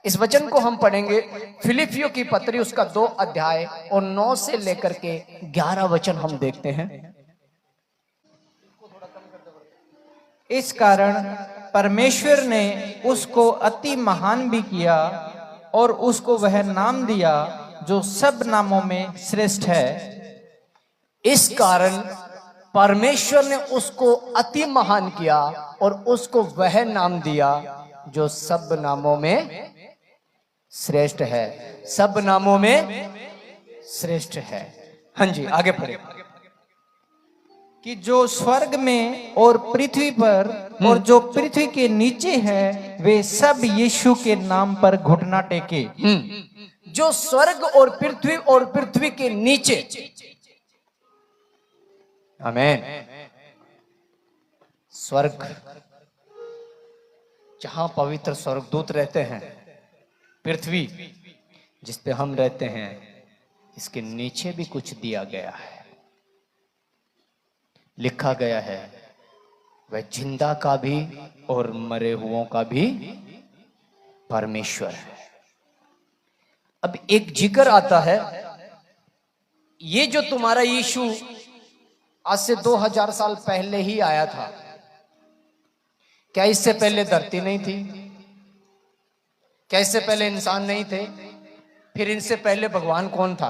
इस वचन को हम पढ़ेंगे फिलिपियों की पत्री उसका 2 अध्याय और 9 से लेकर के 11 वचन हम देखते हैं। इस कारण परमेश्वर ने उसको अति महान भी किया और उसको वह नाम दिया जो सब नामों में श्रेष्ठ है। इस कारण परमेश्वर ने उसको अति महान किया और उसको वह नाम दिया जो सब नामों में श्रेष्ठ है। सब नामों में श्रेष्ठ है। हाँ जी, आगे पढ़े। कि जो स्वर्ग में और पृथ्वी पर और जो पृथ्वी के नीचे है वे सब यीशु के नाम पर घुटना टेके। जो स्वर्ग और पृथ्वी के नीचे, आमीन। स्वर्ग जहां पवित्र स्वर्गदूत रहते हैं, पृथ्वी जिस पे हम रहते हैं, इसके नीचे भी कुछ दिया गया है, लिखा गया है। वह जिंदा का भी और मरे हुओं का भी परमेश्वर है। अब एक जिक्र आता है, ये जो तुम्हारा यीशु आज से 2000 साल पहले ही आया था, क्या इससे पहले धरती नहीं थी? क्या इससे पहले इंसान नहीं थे? फिर इनसे पहले भगवान कौन था?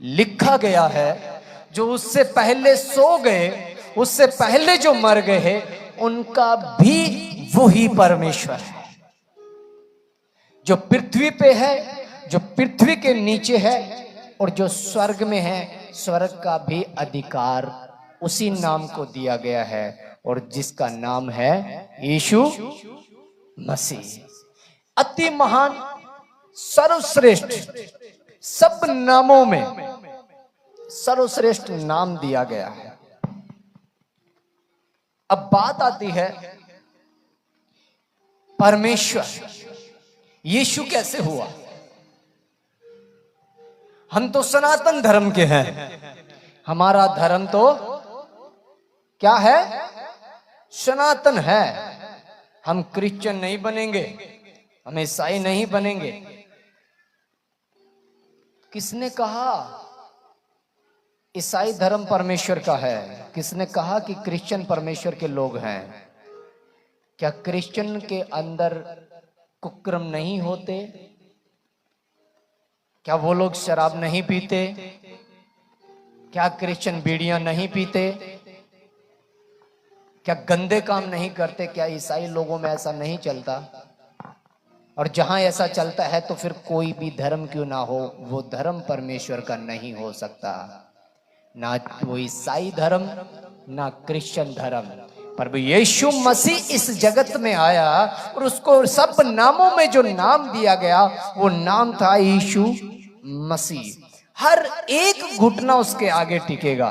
लिखा गया है जो उससे पहले सो गए, उससे पहले जो मर गए, उनका भी वही परमेश्वर है। जो पृथ्वी पे है, जो पृथ्वी के नीचे है और जो स्वर्ग में है, स्वर्ग का भी अधिकार उसी नाम को दिया गया है और जिसका नाम है यीशु मसीह। अति महान, सर्वश्रेष्ठ, सब नामों में सर्वश्रेष्ठ नाम दिया गया है। अब बात आती है परमेश्वर यीशु कैसे हुआ। हम तो सनातन धर्म के हैं। हमारा धर्म तो क्या है? सनातन है। हम क्रिश्चियन नहीं बनेंगे, हम ईसाई नहीं बनेंगे। किसने कहा ईसाई धर्म परमेश्वर का है? किसने कहा कि क्रिश्चियन परमेश्वर के लोग हैं? क्या क्रिश्चियन के अंदर कुकर्म नहीं होते? क्या वो लोग शराब नहीं पीते? क्या क्रिश्चियन बीड़ियां नहीं पीते? क्या गंदे काम नहीं करते? क्या ईसाई लोगों में ऐसा नहीं चलता? और जहां ऐसा चलता है तो फिर कोई भी धर्म क्यों ना हो, वो धर्म परमेश्वर का नहीं हो सकता। ना वो ईसाई धर्म, ना क्रिश्चियन धर्म। पर यीशु मसीह इस जगत में आया और उसको सब नामों में जो नाम दिया गया, वो नाम था यीशु मसीह। हर एक घुटना उसके आगे टिकेगा,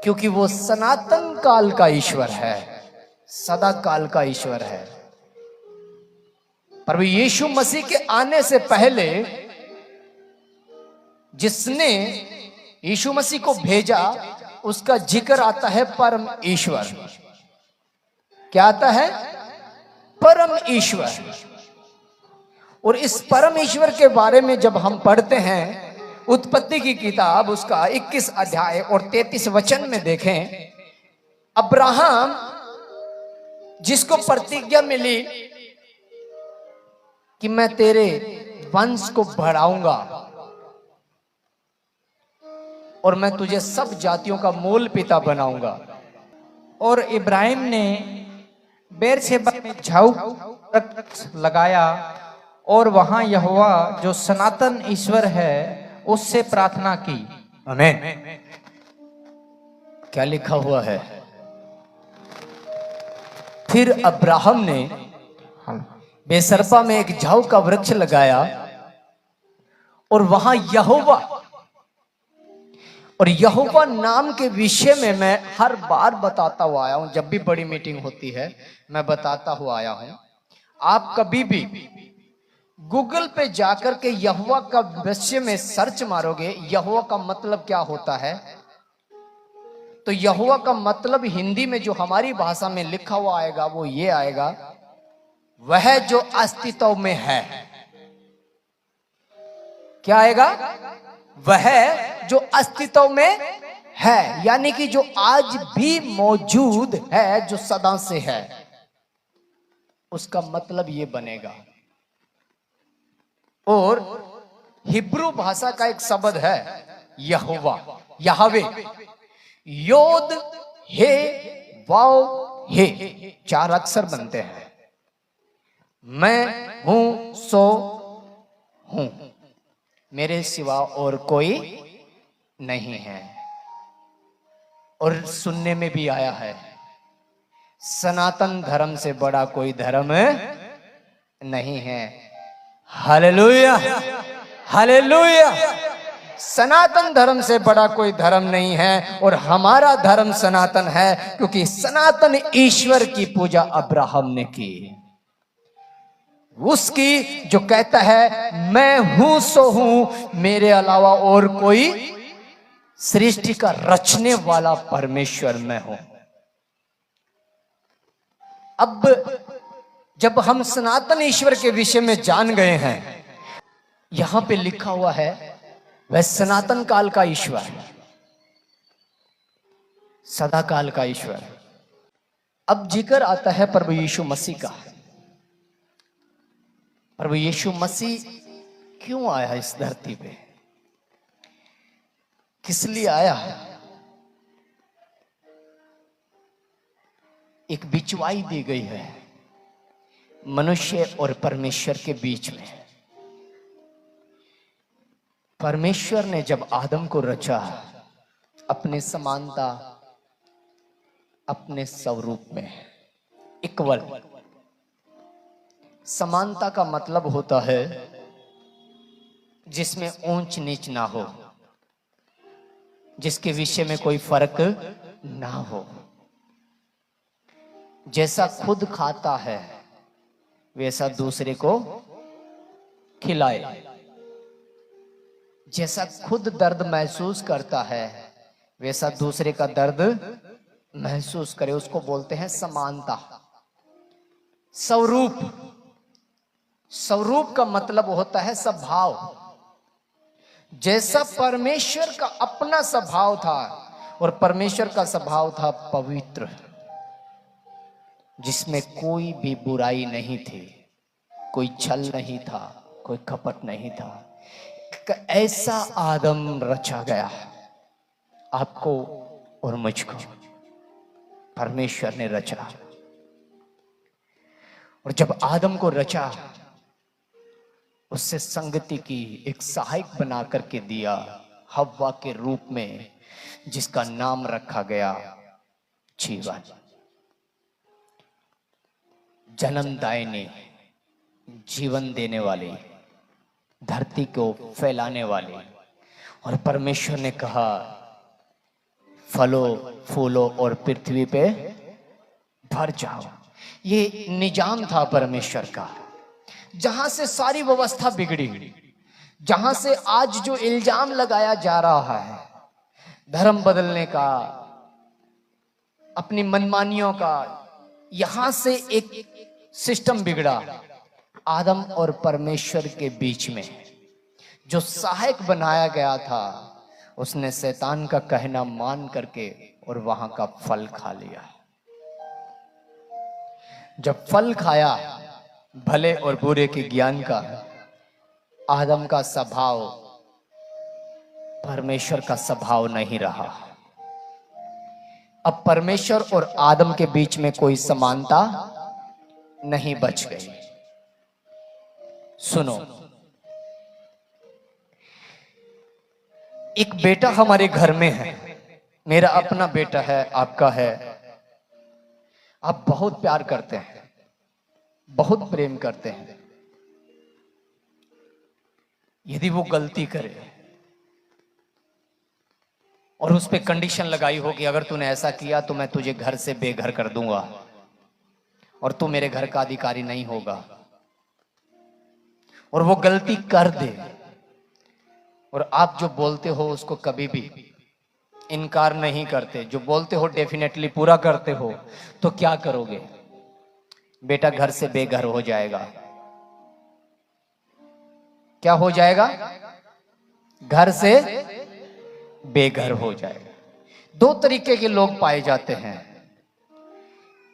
क्योंकि वो सनातन काल का ईश्वर है, सदा काल का ईश्वर है। पर यीशु मसीह के आने से पहले जिसने यीशु मसीह को भेजा, उसका जिक्र आता है परम ईश्वर। क्या आता है? परम ईश्वर। और इस परम ईश्वर के बारे में जब हम पढ़ते हैं, उत्पत्ति की किताब उसका 21 अध्याय और 33 वचन में देखें, अब्राहम जिसको प्रतिज्ञा मिली कि मैं तेरे वंश को बढ़ाऊंगा और मैं तुझे सब जातियों का मूल पिता बनाऊंगा। और इब्राहिम ने बेरशेबा में झाऊ लगाया और वहां यहोवा जो सनातन ईश्वर है उससे प्रार्थना की। आमीन। क्या लिखा हुआ है? फिर अब्राहम ने बेसरपा में एक झाऊ का वृक्ष लगाया और वहां यहोवा नाम के विषय में मैं हर बार बताता हुआ आया हूं। जब भी बड़ी मीटिंग होती है मैं बताता हुआ आया हूं। आप कभी भी गूगल पे जाकर के यहोवा का विषय में सर्च मारोगे, यहोवा का मतलब क्या होता है, तो यहोवा का मतलब हिंदी में जो हमारी भाषा में लिखा हुआ आएगा वो ये आएगा, वह जो अस्तित्व में है। क्या आएगा? वह जो अस्तित्व में है, यानी कि जो आज भी मौजूद है, जो सदा से है, उसका मतलब ये बनेगा। और हिब्रू भाषा का एक शब्द है यहोवा, यहवे, योद हे वाव हे, 4 अक्षर बनते हैं। मैं हूं सो हूं, मेरे सिवा और कोई नहीं है। और सुनने में भी आया है, सनातन धर्म से बड़ा कोई धर्म नहीं है। Hallelujah, hallelujah. सनातन धर्म से बड़ा कोई धर्म नहीं है, और हमारा धर्म सनातन है, क्योंकि सनातन ईश्वर की पूजा अब्राहम ने की। उसकी जो कहता है मैं हूं सो हूं, मेरे अलावा और कोई, सृष्टि का रचने वाला परमेश्वर मैं हूं। अब जब हम सनातन ईश्वर के विषय में जान गए हैं, यहां पे लिखा हुआ है वह सनातन काल का ईश्वर, सदा काल का ईश्वर। अब जिक्र आता है प्रभु यीशु मसीह का। प्रभु यीशु मसीह क्यों आया इस धरती पे, किस लिए आया? एक बिचवाई दी गई है मनुष्य और परमेश्वर के बीच में। परमेश्वर ने जब आदम को रचा अपने समानता, अपने स्वरूप में, इक्वल। समानता का मतलब होता है जिसमें ऊंच नीच ना हो, जिसके विषय में कोई फर्क ना हो। जैसा खुद खाता है वैसा दूसरे को खिलाए, जैसा खुद दर्द महसूस करता है वैसा दूसरे का दर्द महसूस करे, उसको बोलते हैं समानता। स्वरूप, स्वरूप का मतलब होता है स्वभाव। जैसा परमेश्वर का अपना स्वभाव था, और परमेश्वर का स्वभाव था पवित्र, जिसमें कोई भी बुराई नहीं थी, कोई छल नहीं था, कोई कपट नहीं था। ऐसा आदम रचा गया, आपको और मुझको परमेश्वर ने रचा। और जब आदम को रचा, उससे संगति की एक सहायक बना करके दिया हव्वा के रूप में, जिसका नाम रखा गया जीवन। जन्मदायिनी, जीवन देने वाली, धरती को फैलाने वाली। और परमेश्वर ने कहा फलो फूलो और पृथ्वी पे भर जाओ। ये निजाम था परमेश्वर का, जहां से सारी व्यवस्था बिगड़ी, जहां से आज जो इल्जाम लगाया जा रहा है धर्म बदलने का, अपनी मनमानियों का, यहां से एक सिस्टम बिगड़ा। आदम और परमेश्वर के बीच में जो सहायक बनाया गया था, उसने शैतान का कहना मान करके और वहां का फल खा लिया। जब फल खाया भले और बुरे के ज्ञान का, आदम का स्वभाव परमेश्वर का स्वभाव नहीं रहा। अब परमेश्वर और आदम के बीच में कोई समानता नहीं बच गई। सुनो, एक बेटा हमारे घर में है, मेरा अपना बेटा है, आपका है। आप बहुत प्यार करते हैं, बहुत प्रेम करते हैं। यदि वो गलती करे और उस पे कंडीशन लगाई हो कि अगर तूने ऐसा किया तो मैं तुझे घर से बेघर कर दूंगा और तू मेरे घर का अधिकारी नहीं होगा, और वो गलती कर दे, और आप जो बोलते हो उसको कभी भी इनकार नहीं करते, जो बोलते हो डेफिनेटली पूरा करते हो, तो क्या करोगे? बेटा घर से बेघर हो जाएगा। क्या हो जाएगा? घर से बेघर हो जाएगा। दो तरीके के लोग पाए जाते हैं,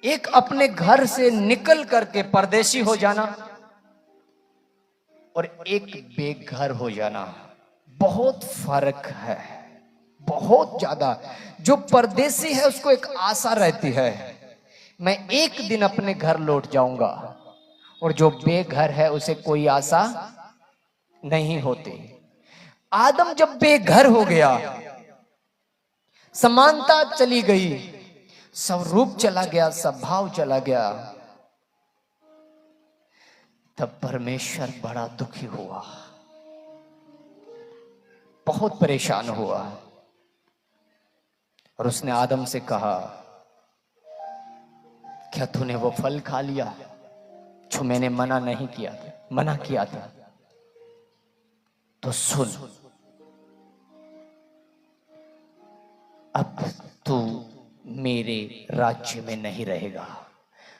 एक अपने घर से निकल करके परदेशी हो जाना, और एक बेघर हो जाना। बहुत फर्क है, बहुत ज्यादा। जो परदेशी है उसको एक आशा रहती है, मैं एक दिन अपने घर लौट जाऊंगा, और जो बेघर है उसे कोई आशा नहीं होती। आदम जब बेघर हो गया, समानता चली गई, सब रूप चला गया, सब भाव चला गया, तब परमेश्वर बड़ा दुखी हुआ, बहुत परेशान हुआ, और उसने आदम से कहा, क्या तूने वो फल खा लिया जो मैंने मना नहीं किया था, मना किया था? तो सुन, अब तू मेरे राज्य में नहीं रहेगा।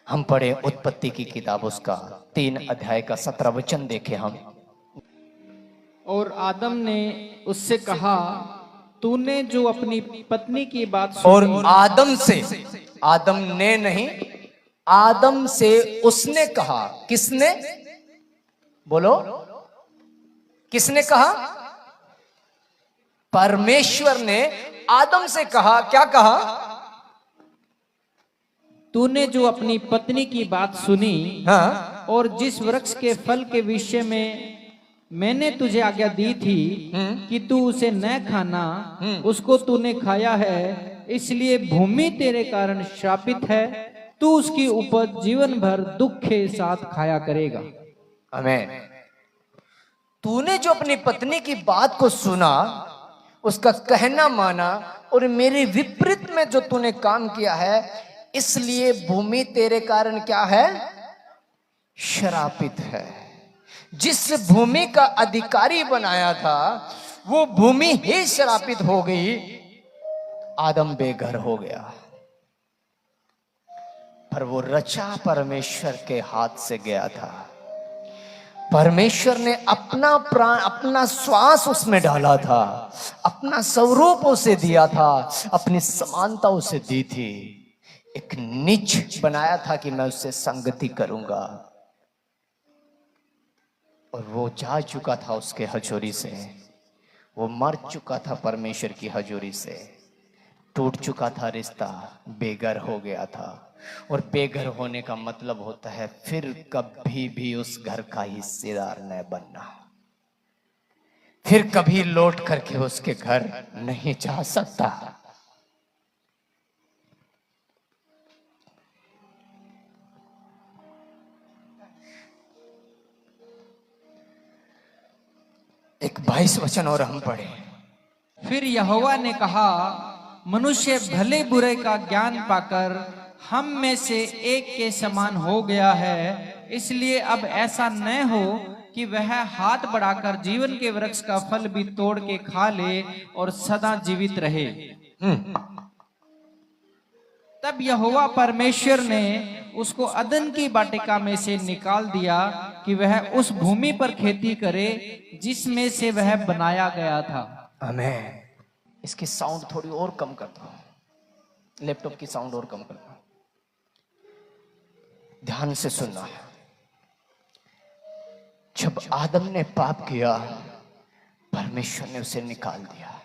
हम पढ़े उत्पत्ति की किताब, उसका 3 अध्याय का 17 वचन देखे हम। और आदम ने उससे कहा, तूने जो अपनी पत्नी की बात और सुनी। आदम से, आदम ने नहीं, आदम से उसने कहा। किसने? बोलो, किसने कहा? परमेश्वर ने आदम से कहा। क्या कहा? तूने जो अपनी पत्नी की बात सुनी, हाँ, और जिस वृक्ष के फल के विषय में मैंने तुझे आज्ञा दी थी कि तू उसे न खाना, उसको तूने खाया है, इसलिए भूमि तेरे कारण श्रापित है, तू उसकी उपज जीवन भर दुख के साथ खाया करेगा। आमीन। तूने जो अपनी पत्नी की बात को सुना, उसका कहना माना, और मेरे विपरीत में जो तूने काम किया है, इसलिए भूमि तेरे कारण क्या है? श्रापित है। जिस भूमि का अधिकारी बनाया था, वो भूमि ही श्रापित हो गई। आदम बेघर हो गया, पर वो रचा परमेश्वर के हाथ से गया था। परमेश्वर ने अपना प्राण, अपना श्वास उसमें डाला था, अपना स्वरूप उसे दिया था, अपनी समानता उसे दी थी। एक निज बनाया था कि मैं उससे संगति करूंगा, और वो जा चुका था उसके हजूरी से। वो मर चुका था परमेश्वर की हजूरी से, टूट चुका था रिश्ता, बेघर हो गया था। और बेघर होने का मतलब होता है फिर कभी भी उस घर का हिस्सेदार न बनना, फिर कभी लौट करके उसके घर नहीं जा सकता। एक 22 वचन और हम पढ़े। फिर यहोवा ने कहा, मनुष्य भले बुरे का ज्ञान पाकर हम में से एक के समान हो गया है, इसलिए अब ऐसा न हो कि वह हाथ बढ़ाकर जीवन के वृक्ष का फल भी तोड़ के खा ले और सदा जीवित रहे। तब यहोवा परमेश्वर ने उसको अदन की वाटिका में से निकाल दिया कि वह उस भूमि पर खेती करे जिसमें से वह बनाया गया था। आमीन। इसकी साउंड थोड़ी और कम करता हूं, लैपटॉप की साउंड और कम करता हूं, ध्यान से सुनना। जब आदम ने पाप किया, परमेश्वर ने उसे निकाल दिया।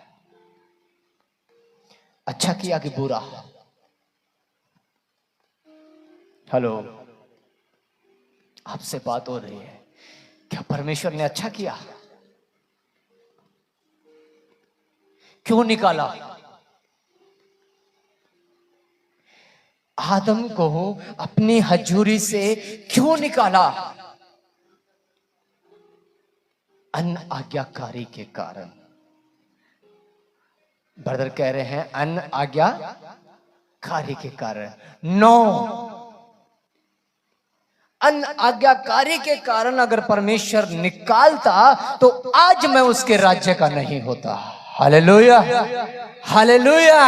अच्छा किया कि बुरा? हेलो, आपसे बात हो रही है। क्या परमेश्वर ने अच्छा किया? क्यों निकाला? आदम को अपनी हजूरी से क्यों निकाला? अन आज्ञाकारी के कारण। ब्रदर कह रहे हैं अन आज्ञाकारी के कारण। नो, अन आज्ञाकारी के कारण अगर परमेश्वर निकालता तो आज मैं उसके राज्य का नहीं होता। Hallelujah, hallelujah.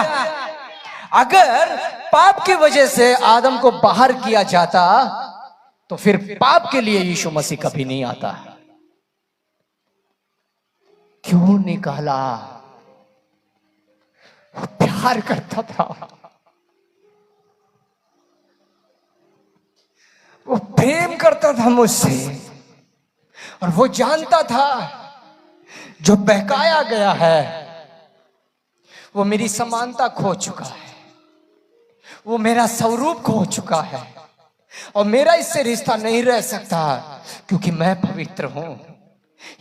अगर पाप की वजह से आदम को बाहर किया जाता तो फिर पाप के लिए यीशु मसीह कभी नहीं आता। क्यों निकाला? वो प्यार करता था, वो प्रेम करता था मुझसे, और वो जानता था जो बहकाया गया है वो मेरी समानता खो चुका है, वो मेरा स्वरूप खो चुका है, और मेरा इससे रिश्ता नहीं रह सकता क्योंकि मैं पवित्र हूं।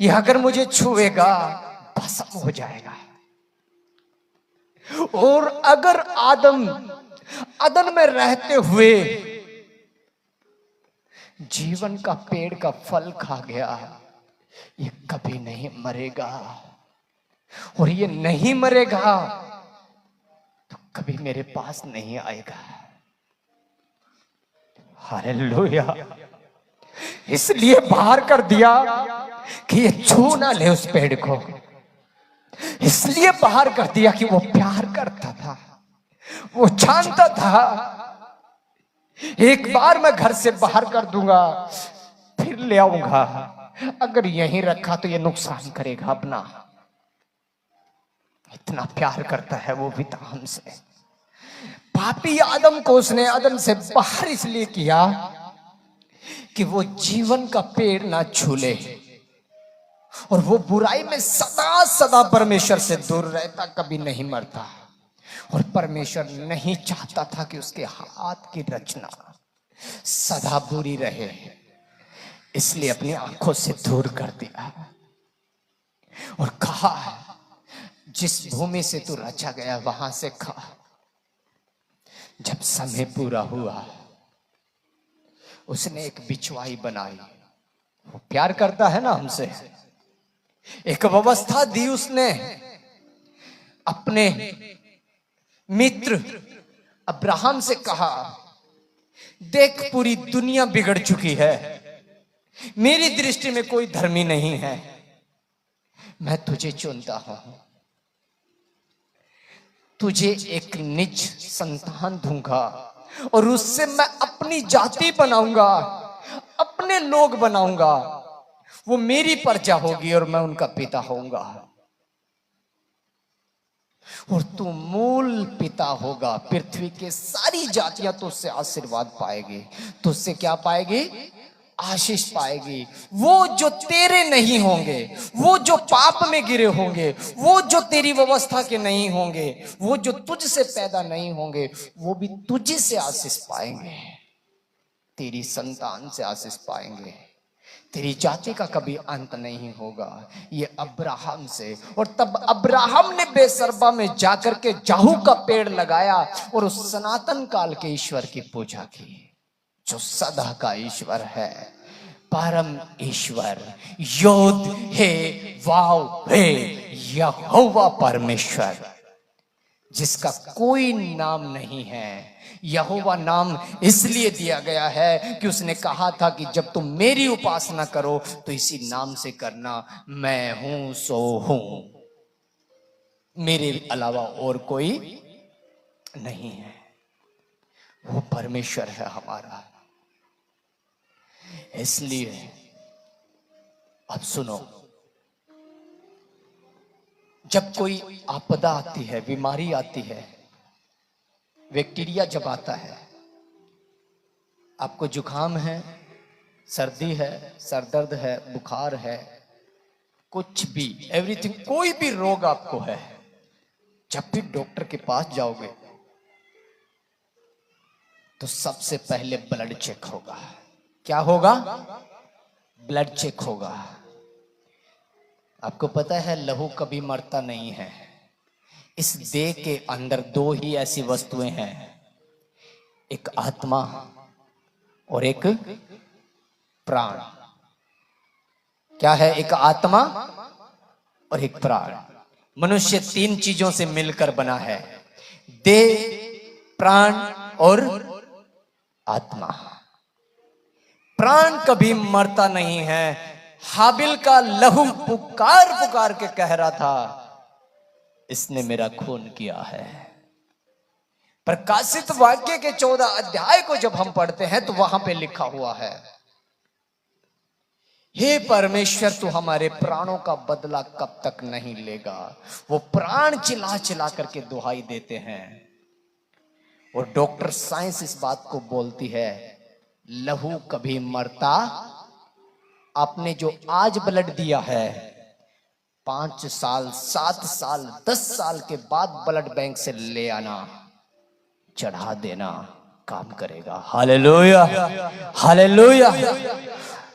ये अगर मुझे छुएगा भस्म हो जाएगा। और अगर आदम अदन में रहते हुए जीवन का पेड़ का फल खा गया, ये कभी नहीं मरेगा, और ये नहीं मरेगा तो कभी मेरे पास नहीं आएगा। हालेलुया। इसलिए बाहर कर दिया कि ये छू ना ले उस पेड़ को, इसलिए बाहर कर दिया कि वो प्यार करता था, वो जानता था एक बार मैं घर से बाहर कर दूंगा फिर ले आऊंगा, अगर यहीं रखा तो ये नुकसान करेगा अपना। इतना प्यार करता है वो भी था हमसे। पापी आदम को उसने अदन से बाहर इसलिए किया कि वो जीवन का पेड़ ना छू ले, और वो बुराई में सदा सदा परमेश्वर से दूर रहता, कभी नहीं मरता। और परमेश्वर नहीं चाहता था कि उसके हाथ की रचना सदा बुरी रहे, इसलिए अपनी आंखों से दूर कर दिया और कहा जिस भूमि से तू रचा गया वहां से खा। जब समय पूरा हुआ उसने एक बिछवाई बनाई। वो प्यार करता है ना हमसे। एक व्यवस्था दी उसने। अपने मित्र अब्राहम से कहा, देख पूरी दुनिया बिगड़ चुकी है, मेरी दृष्टि में कोई धर्मी नहीं है, मैं तुझे चुनता हूं, तुझे एक निज संतान दूंगा और उससे मैं अपनी जाति बनाऊंगा, अपने लोग बनाऊंगा, वो मेरी प्रजा होगी और मैं उनका पिता होऊंगा, और तू मूल पिता होगा। पृथ्वी के सारी जातियां तुझसे आशीर्वाद पाएगी। तुझसे क्या पाएगी? आशीष पाएगी। वो जो तेरे नहीं होंगे, वो जो पाप में गिरे होंगे, वो जो तेरी व्यवस्था के नहीं होंगे, वो जो तुझसे पैदा नहीं होंगे, वो भी तुझे से आशीष पाएंगे, तेरी संतान से आशीष पाएंगे। तेरी जाति का कभी अंत नहीं होगा। ये अब्राहम से। और तब अब्राहम ने बेसरबा में जाकर के जाहू का पेड़ लगाया और उस सनातन काल के ईश्वर की पूजा की, जो सदा का ईश्वर है, परम ईश्वर, योद हे वाव हे यहोवा परमेश्वर, जिसका कोई नाम नहीं है। यहोवा नाम इसलिए दिया गया है कि उसने कहा था कि जब तुम मेरी उपासना करो तो इसी नाम से करना, मैं हूं सो हूं, मेरे अलावा और कोई नहीं है। वो परमेश्वर है हमारा। इसलिए अब सुनो, जब कोई आपदा आती है, बीमारी आती है, बैक्टीरिया जब आता है, आपको जुकाम है, सर्दी है, सरदर्द है, बुखार है, कुछ भी, एवरीथिंग, कोई भी रोग आपको है, जब भी डॉक्टर के पास जाओगे तो सबसे पहले ब्लड चेक होगा। क्या होगा? ब्लड चेक होगा। आपको पता है लहू कभी मरता नहीं है। इस देह के अंदर दो ही ऐसी वस्तुएं हैं, एक आत्मा और एक प्राण। क्या है? एक आत्मा और एक प्राण। मनुष्य तीन चीजों से मिलकर बना है, देह, प्राण और आत्मा। प्राण कभी मरता नहीं है। हाबिल का लहू पुकार पुकार के कह रहा था, इसने मेरा खून किया है। प्रकाशित वाक्य के 14 अध्याय को जब हम पढ़ते हैं तो वहां पे लिखा हुआ है, हे परमेश्वर तू हमारे प्राणों का बदला कब तक नहीं लेगा। वो प्राण चिल्ला चिल्ला करके दुहाई देते हैं। और डॉक्टर साइंस इस बात को बोलती है, लहू कभी मरता। आपने जो आज ब्लड दिया है, 5 साल 7 साल 10 साल के बाद ब्लड बैंक से ले आना, चढ़ा देना, काम करेगा। Hallelujah, hallelujah.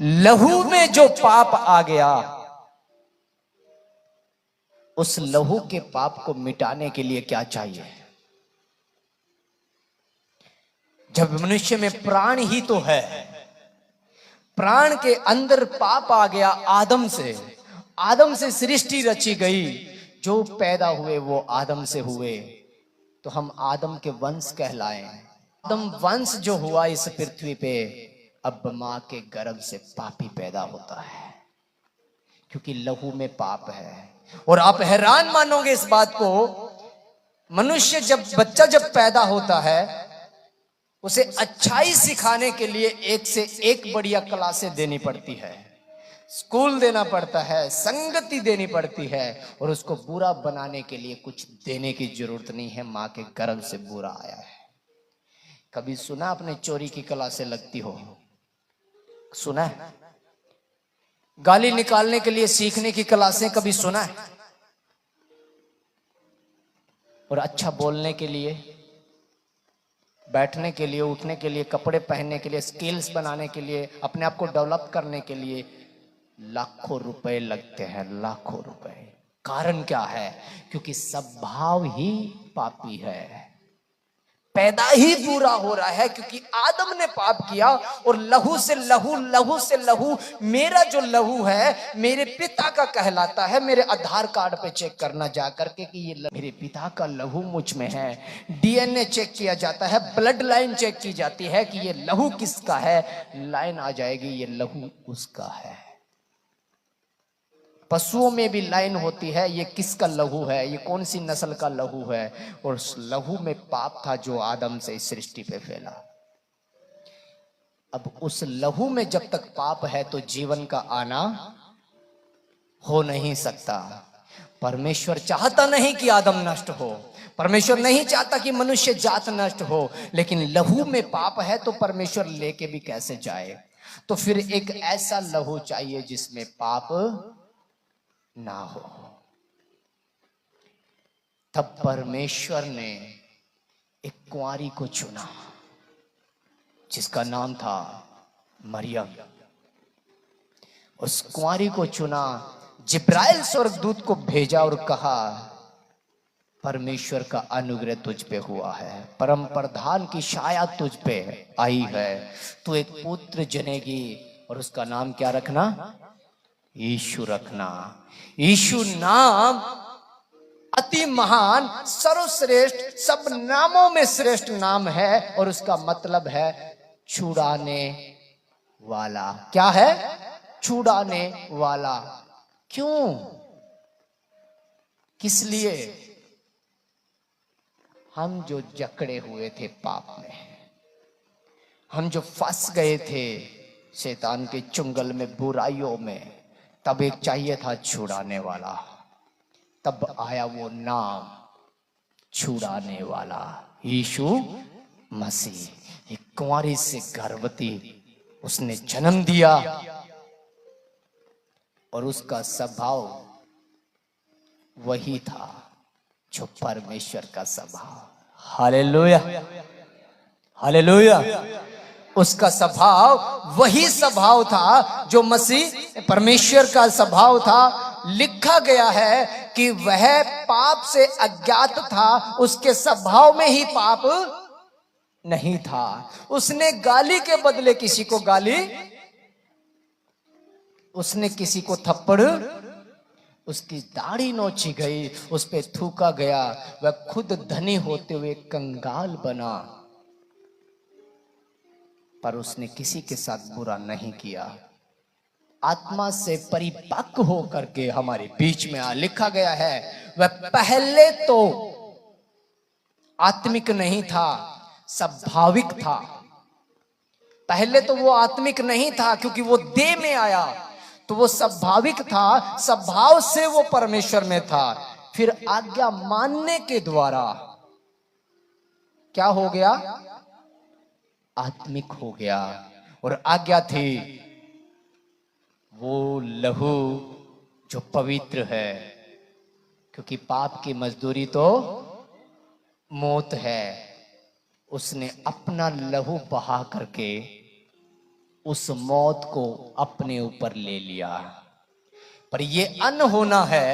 लहू में जो पाप आ गया, उस लहू के पाप को मिटाने के लिए क्या चाहिए? जब मनुष्य में प्राण ही तो है, प्राण के अंदर पाप आ गया आदम से सृष्टि रची गई। जो पैदा हुए वो आदम से हुए, तो हम आदम के वंश कहलाए। आदम वंश जो हुआ इस पृथ्वी पे, अब मां के गर्भ से पापी पैदा होता है, क्योंकि लहू में पाप है। और आप हैरान मानोगे इस बात को, मनुष्य बच्चा जब पैदा होता है, उसे अच्छाई सिखाने के लिए एक से एक बढ़िया क्लासें देनी पड़ती है, स्कूल देना पड़ता है, संगति देनी पड़ती है। और उसको बुरा बनाने के लिए कुछ देने की जरूरत नहीं है, मां के गर्भ से बुरा आया है। कभी सुना आपने चोरी की क्लासें लगती हो? सुना है? गाली निकालने के लिए सीखने की क्लासें कभी सुना है? और अच्छा बोलने के लिए, बैठने के लिए, उठने के लिए, कपड़े पहनने के लिए, स्किल्स बनाने के लिए, अपने आप को डेवलप करने के लिए लाखों रुपए लगते हैं, लाखों रुपए। कारण क्या है? क्योंकि स्वभाव ही पापी है, पैदा ही बुरा हो रहा है, क्योंकि आदम ने पाप किया। और लहू से लहू, लहू से लहू, मेरा जो लहू है मेरे पिता का कहलाता है। मेरे आधार कार्ड पे चेक करना जा करके कि ये मेरे पिता का लहू मुझ में है। डीएनए चेक किया जाता है, ब्लड लाइन चेक की जाती है कि ये लहू किसका है, लाइन आ जाएगी ये लहू उसका है। पशुओं में भी लाइन होती है, ये किसका लहू है, ये कौन सी नस्ल का लहू है। और उस लहू में पाप था जो आदम से इस सृष्टि पे फैला। अब उस लहू में जब तक पाप है तो जीवन का आना हो नहीं सकता। परमेश्वर चाहता नहीं कि आदम नष्ट हो, परमेश्वर नहीं चाहता कि मनुष्य जात नष्ट हो, लेकिन लहू में पाप है तो परमेश्वर लेके भी कैसे जाए। तो फिर एक ऐसा लहू चाहिए जिसमें पाप ना हो। तब परमेश्वर ने एक कुंवारी को चुना जिसका नाम था मरियम। उस कुंवारी को चुना, जिब्राइल स्वर्गदूत को भेजा और कहा, परमेश्वर का अनुग्रह तुझ पे हुआ है, परम प्रधान की छाया तुझ पे आई है, तू एक पुत्र जनेगी और उसका नाम क्या रखना? यीशु रखना। यीशु नाम अति महान, सर्वश्रेष्ठ, सब नामों में श्रेष्ठ नाम है। और उसका मतलब है छुड़ाने वाला। क्या है? छुड़ाने वाला। क्यों? किस लिए? हम जो जकड़े हुए थे पाप में, हम जो फंस गए थे शैतान के चुंगल में, बुराइयों में, तब एक चाहिए था छुड़ाने वाला। तब आया वो नाम, छुड़ाने वाला, यीशु मसीह। एक कुंवारी से गर्भवती उसने जन्म दिया और उसका स्वभाव वही था जो परमेश्वर का स्वभाव। Hallelujah, hallelujah. उसका स्वभाव वही स्वभाव था जो मसीह परमेश्वर का स्वभाव था। लिखा गया है कि वह पाप से अज्ञात था, उसके स्वभाव में ही पाप नहीं था। उसने गाली के बदले किसी को गाली, उसने किसी को थप्पड़, उसकी दाढ़ी नोची गई, उस पे थूका गया। वह खुद धनी होते हुए कंगाल बना, पर उसने किसी के साथ बुरा नहीं किया। आत्मा से परिपक्व होकर के हमारे बीच में लिखा गया है वह पहले तो आत्मिक नहीं था, स्वाभाविक था। पहले तो वो आत्मिक नहीं था क्योंकि वो देह में आया, तो वो स्वाभाविक था, स्वभाव से वो परमेश्वर में था। फिर आज्ञा मानने के द्वारा क्या हो गया? आत्मिक हो गया। और आज्ञा थी वो लहू जो पवित्र है, क्योंकि पाप की मजदूरी तो मौत है। उसने अपना लहू बहा करके उस मौत को अपने ऊपर ले लिया। पर यह अनहोना है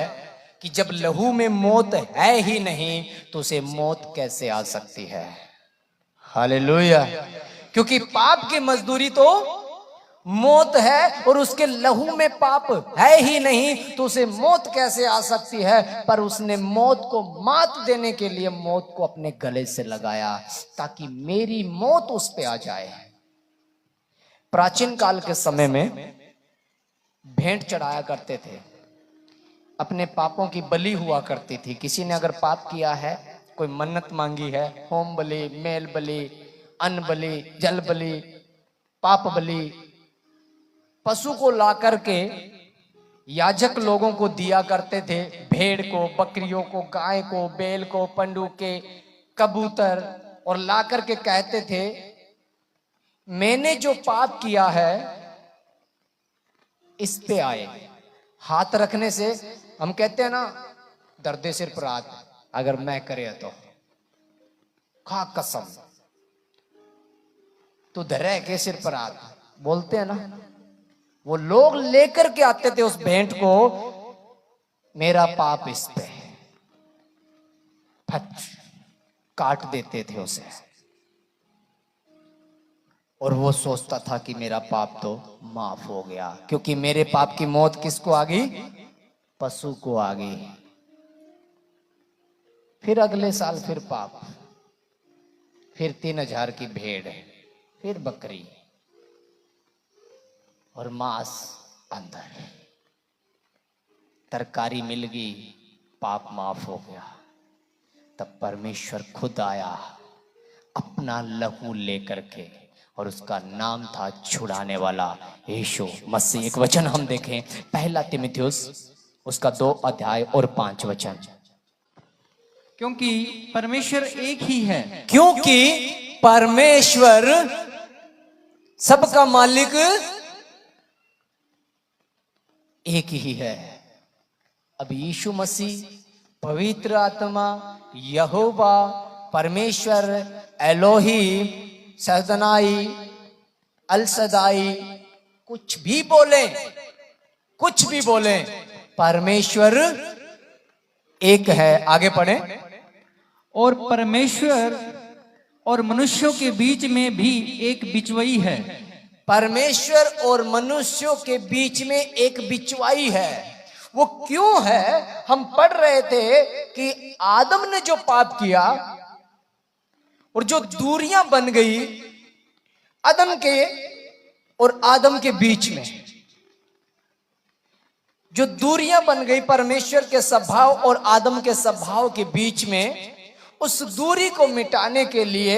कि जब लहू में मौत है ही नहीं तो उसे मौत कैसे आ सकती है? हालेलुया। क्योंकि पाप की मजदूरी तो मौत है और उसके लहू में पाप है ही नहीं तो उसे मौत कैसे आ सकती है? पर उसने मौत को मात देने के लिए मौत को अपने गले से लगाया ताकि मेरी मौत उस पे आ जाए। प्राचीन काल के समय में भेंट चढ़ाया करते थे, अपने पापों की बलि हुआ करती थी। किसी ने अगर पाप किया है, कोई मन्नत मांगी है, होम बलि, मेल बलि, अन्न बलि, जल बलि, पाप बलि, पशु को ला करके याजक लोगों को दिया करते थे। भेड़ को, बकरियों को, गाय को, बैल को, पंडुक के, कबूतर, और ला करके कहते थे मैंने जो पाप किया है इस पे आए। हाथ रखने से हम कहते हैं ना, दर्दे सिर पर हाथ, अगर मैं करे तो खा कसम तो धरे के सिर पर हाथ बोलते हैं ना। वो लोग लेकर के आते थे उस भेंट को, मेरा पाप इस पे, फट काट देते थे उसे। और वो सोचता था कि मेरा पाप तो माफ हो गया, क्योंकि मेरे पाप की मौत किसको आ गई? पशु को आ गई। फिर अगले साल फिर पाप, फिर 3000 की भेड़, फिर बकरी और मांस अंदर, तरकारी मिल गई, पाप माफ हो गया। तब परमेश्वर खुद आया अपना लहू लेकर के, और उसका नाम था छुड़ाने वाला यीशु मसीह। एक वचन हम देखें, पहला तीमुथियुस उसका 2 अध्याय और 5 वचन। क्योंकि परमेश्वर एक ही है, क्योंकि परमेश्वर सबका मालिक एक ही है। अब यीशु मसीह, पवित्र आत्मा, यहोवा, परमेश्वर, एलोही, सदनाई, अलसदाई, कुछ भी बोले, कुछ भी बोले, परमेश्वर एक है। आगे पढ़े। और परमेश्वर और मनुष्यों के बीच में भी एक बिचवई है। परमेश्वर और मनुष्यों के बीच में एक बिचवाई है। वो क्यों है? हम पढ़ रहे थे कि आदम ने जो पाप किया और जो दूरियां बन गई आदम के और आदम के बीच में, जो दूरियां बन गई परमेश्वर के स्वभाव और आदम के स्वभाव के बीच में, उस दूरी को मिटाने के लिए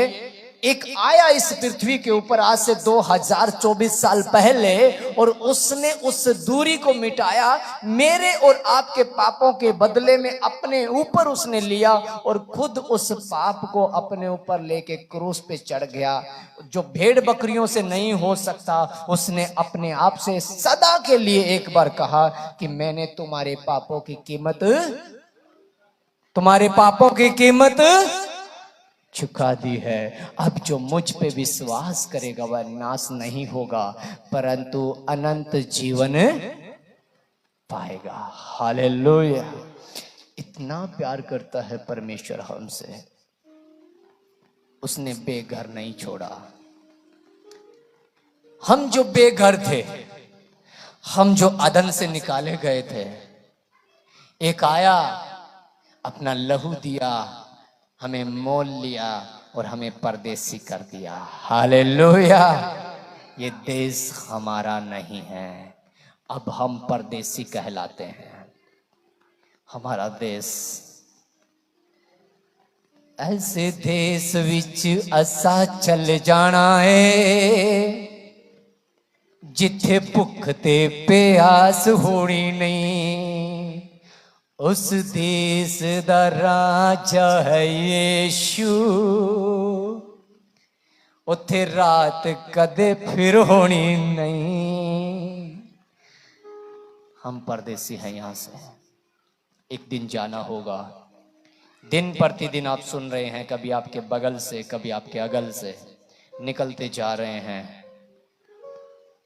एक आया इस पृथ्वी के ऊपर आज से 2024 साल पहले, और उसने उस दूरी को मिटाया। मेरे और आपके पापों के बदले में अपने ऊपर उसने लिया और खुद उस पाप को अपने ऊपर लेके क्रूस पे चढ़ गया। जो भेड़ बकरियों से नहीं हो सकता, उसने अपने आप से सदा के लिए एक बार कहा कि मैंने तुम्हारे पापों की कीमत चुका दी है। अब जो मुझ पे विश्वास करेगा वह नाश नहीं होगा परंतु अनंत जीवन पाएगा। हालेलुया। इतना प्यार करता है परमेश्वर हमसे, उसने बेघर नहीं छोड़ा। हम जो बेघर थे, हम जो अदन से निकाले गए थे, एक आया, अपना लहू दिया, हमें मोल लिया और हमें परदेसी कर दिया। हालेलुया। ये देश हमारा नहीं है, अब हम परदेसी कहलाते हैं। हमारा देश ऐसे देश विच असा चल जाना है जिथे भुख ते प्यास होनी नहीं। उस देश दा राजा है यीशु, उथे रात कदे फिर होनी नहीं। हम परदेसी हैं, यहां से एक दिन जाना होगा। दिन प्रतिदिन आप सुन रहे हैं, कभी आपके बगल से कभी आपके अगल से निकलते जा रहे हैं।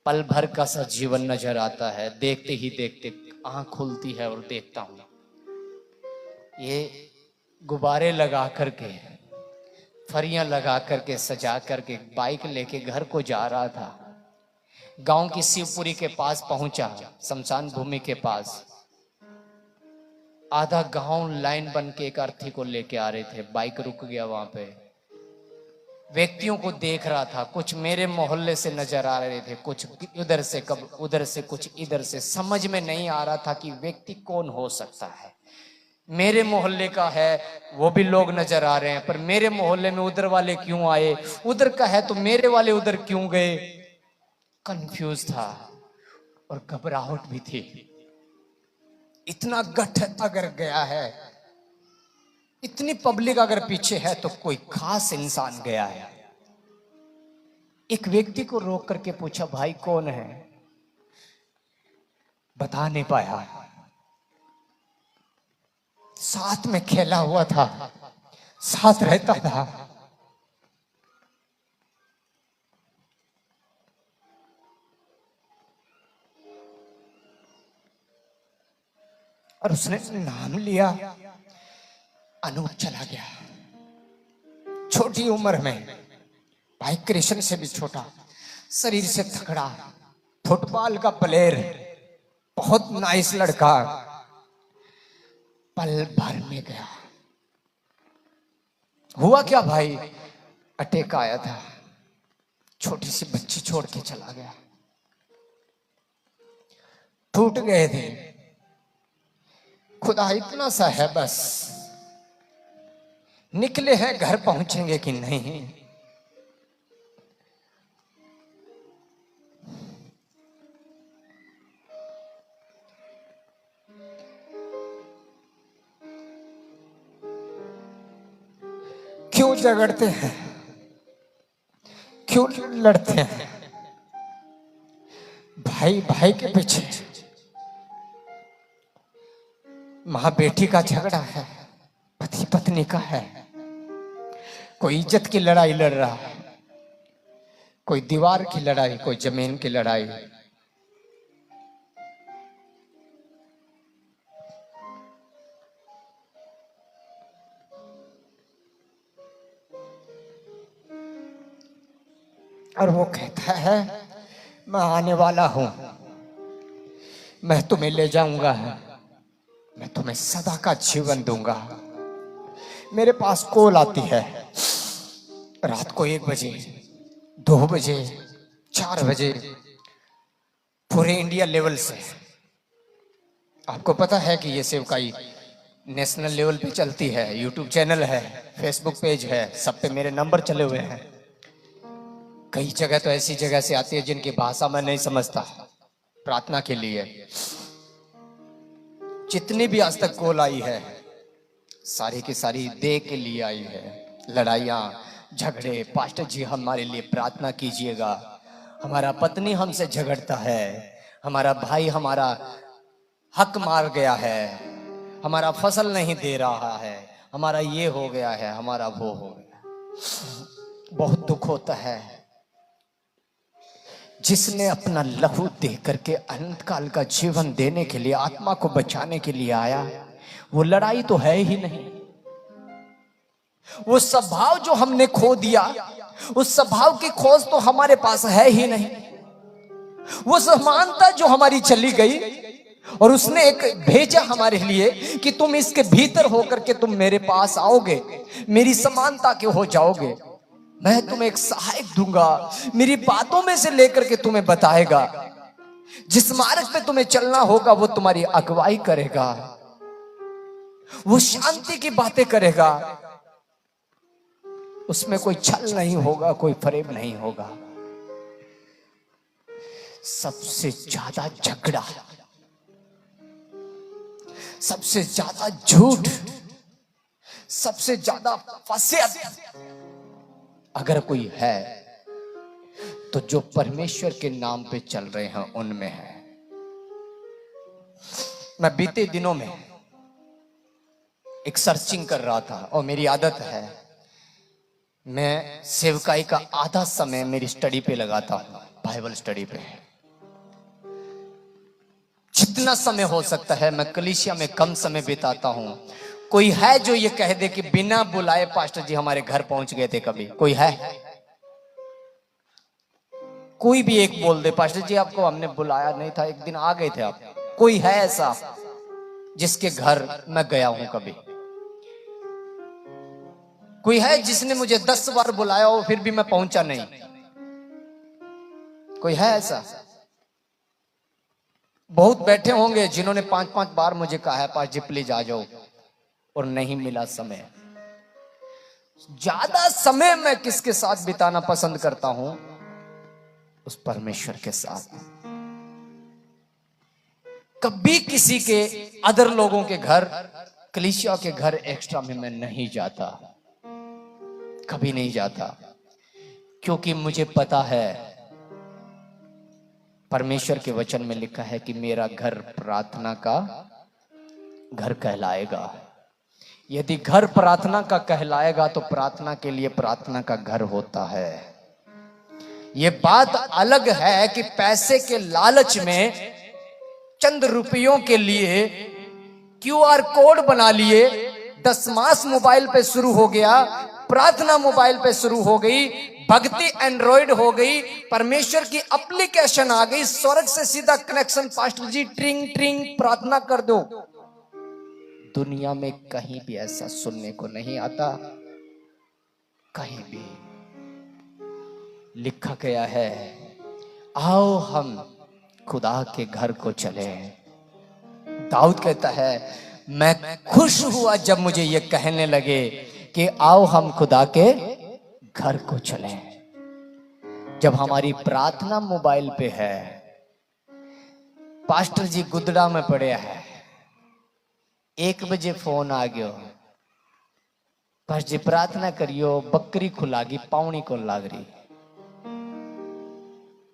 पल भर का सा जीवन नजर आता है, देखते ही देखते आंख खुलती है और देखता हूं ये गुब्बारे लगा करके, फरियां लगा करके, सजा करके बाइक लेके घर को जा रहा था। गांव की शिवपुरी के पास पहुंचा, शमशान भूमि के पास। आधा गांव लाइन बन के एक अर्थी को लेके आ रहे थे। बाइक रुक गया वहां पे, व्यक्तियों को देख रहा था। कुछ मेरे मोहल्ले से नजर आ रहे थे, कुछ उधर से, कब उधर से, कुछ इधर से। समझ में नहीं आ रहा था कि व्यक्ति कौन हो सकता है। मेरे मोहल्ले का है वो भी लोग नजर आ रहे हैं, पर मेरे मोहल्ले में उधर वाले क्यों आए, उधर का है तो मेरे वाले उधर क्यों गए। कंफ्यूज था और घबराहट भी थी। इतना गठ अगर गया है, इतनी पब्लिक अगर पीछे है तो कोई खास इंसान गया है। एक व्यक्ति को रोक करके पूछा, भाई कौन है? बता नहीं पाया। साथ में खेला हुआ था, साथ रहता था। और उसने नाम लिया, अनूप चला गया। छोटी उम्र में, भाई कृष्ण से भी छोटा, शरीर से तगड़ा, फुटबॉल का प्लेयर, बहुत नाइस लड़का, पल भर में गया। हुआ क्या भाई? अटैक आया था, छोटी सी बच्ची छोड़ के चला गया। टूट गए थे। खुदा इतना सा है बस, निकले हैं, घर पहुंचेंगे कि नहीं। क्यों झगड़ते हैं, क्यों लड़ते हैं? भाई भाई के पीछे, मां बेटी का झगड़ा है, पति पत्नी का है, कोई इज्जत की लड़ाई लड़ रहा है, कोई दीवार की लड़ाई, कोई जमीन की लड़ाई। और वो कहता है मैं आने वाला हूं, मैं तुम्हें ले जाऊंगा, मैं तुम्हें सदा का जीवन दूंगा। मेरे पास कॉल आती है रात को 1 बजे, 2 बजे, 4 बजे, पूरे इंडिया लेवल से। आपको पता है कि ये सेवकाई नेशनल लेवल पे चलती है। यूट्यूब चैनल है, फेसबुक पेज है, सब पे मेरे नंबर चले हुए हैं। कई जगह तो ऐसी जगह से आती है जिनकी भाषा मैं नहीं समझता, प्रार्थना के लिए। जितनी भी आज तक कॉल आई है, सारी की सारी देह के लिए आई है। लड़ाइयाँ, झगड़े, पास्टर जी हमारे लिए प्रार्थना कीजिएगा, हमारा पत्नी हमसे झगड़ता है, हमारा भाई हमारा हक मार गया है, हमारा फसल नहीं दे रहा है, हमारा ये हो गया है, हमारा वो हो गया। बहुत दुख होता है। जिसने अपना लहू दे करके अनंत काल का जीवन देने के लिए, आत्मा को बचाने के लिए आया, वो लड़ाई तो है ही नहीं। वो स्वभाव जो हमने खो दिया, उस स्वभाव की खोज तो हमारे पास है ही नहीं। वो समानता जो हमारी चली गई, और उसने एक भेजा हमारे लिए कि तुम इसके भीतर होकर के तुम मेरे पास आओगे, मेरी समानता के हो जाओगे, मैं तुम्हें एक सहायक दूंगा, मेरी बातों में से लेकर के तुम्हें बताएगा, जिस मार्ग पे तुम्हें चलना होगा वो तुम्हारी अगुवाई करेगा। वो शांति की बातें करेगा, उसमें कोई छल नहीं होगा, कोई फरेब नहीं होगा। सबसे ज्यादा झगड़ा, सबसे ज्यादा झूठ, सबसे ज्यादा फसाद अगर कोई है तो जो परमेश्वर के नाम पे चल रहे हैं उनमें है। मैं बीते दिनों में एक सर्चिंग कर रहा था और मेरी आदत है, मैं सेवकाई का आधा समय मेरी स्टडी पे लगाता हूं, बाइबल स्टडी पे। जितना समय हो सकता है मैं कलीसिया में कम समय बिताता हूं। कोई है जो ये कह दे कि बिना बुलाए पास्टर जी हमारे घर पहुंच गए थे? कभी कोई है? कोई भी एक बोल दे, पास्टर जी आपको हमने बुलाया नहीं था, एक दिन आ गए थे आप। कोई है ऐसा जिसके घर मैं गया हूं कभी? कोई है जिसने मुझे 10 बार बुलाया हो फिर भी मैं पहुंचा नहीं? कोई है ऐसा? बहुत बैठे होंगे जिन्होंने 5-5 बार मुझे कहा है पास्टर जी प्लीज आ जाओ, और नहीं मिला समय। ज्यादा समय मैं किसके साथ बिताना पसंद करता हूं? उस परमेश्वर के साथ। कभी किसी के अदर लोगों के घर, कलीसिया के घर एक्स्ट्रा में मैं नहीं जाता, कभी नहीं जाता, क्योंकि मुझे पता है परमेश्वर के वचन में लिखा है कि मेरा घर प्रार्थना का घर कहलाएगा। यदि घर प्रार्थना का कहलाएगा तो प्रार्थना के लिए प्रार्थना का घर होता है। ये बात अलग है कि पैसे के लालच में, चंद रुपयों के लिए क्यूआर कोड बना लिए, 10 मास मोबाइल पे शुरू हो गया, प्रार्थना मोबाइल पे शुरू हो गई, भक्ति एंड्रॉइड हो गई, परमेश्वर की एप्लीकेशन आ गई, स्वर्ग से सीधा कनेक्शन, पास्टर जी ट्रिंग ट्रिंग प्रार्थना कर दो। दुनिया में कहीं भी ऐसा सुनने को नहीं आता। कहीं भी लिखा गया है, आओ हम खुदा के घर को चले। दाऊद कहता है, मैं खुश हुआ जब मुझे ये कहने लगे कि आओ हम खुदा के घर को चले। जब हमारी प्रार्थना मोबाइल पे है, पास्टर जी गुदड़ा में पड़े है, 1 बजे फोन आ गयो, पास्टर जी प्रार्थना करियो, बकरी खुलागी, पावनी को लाग रही,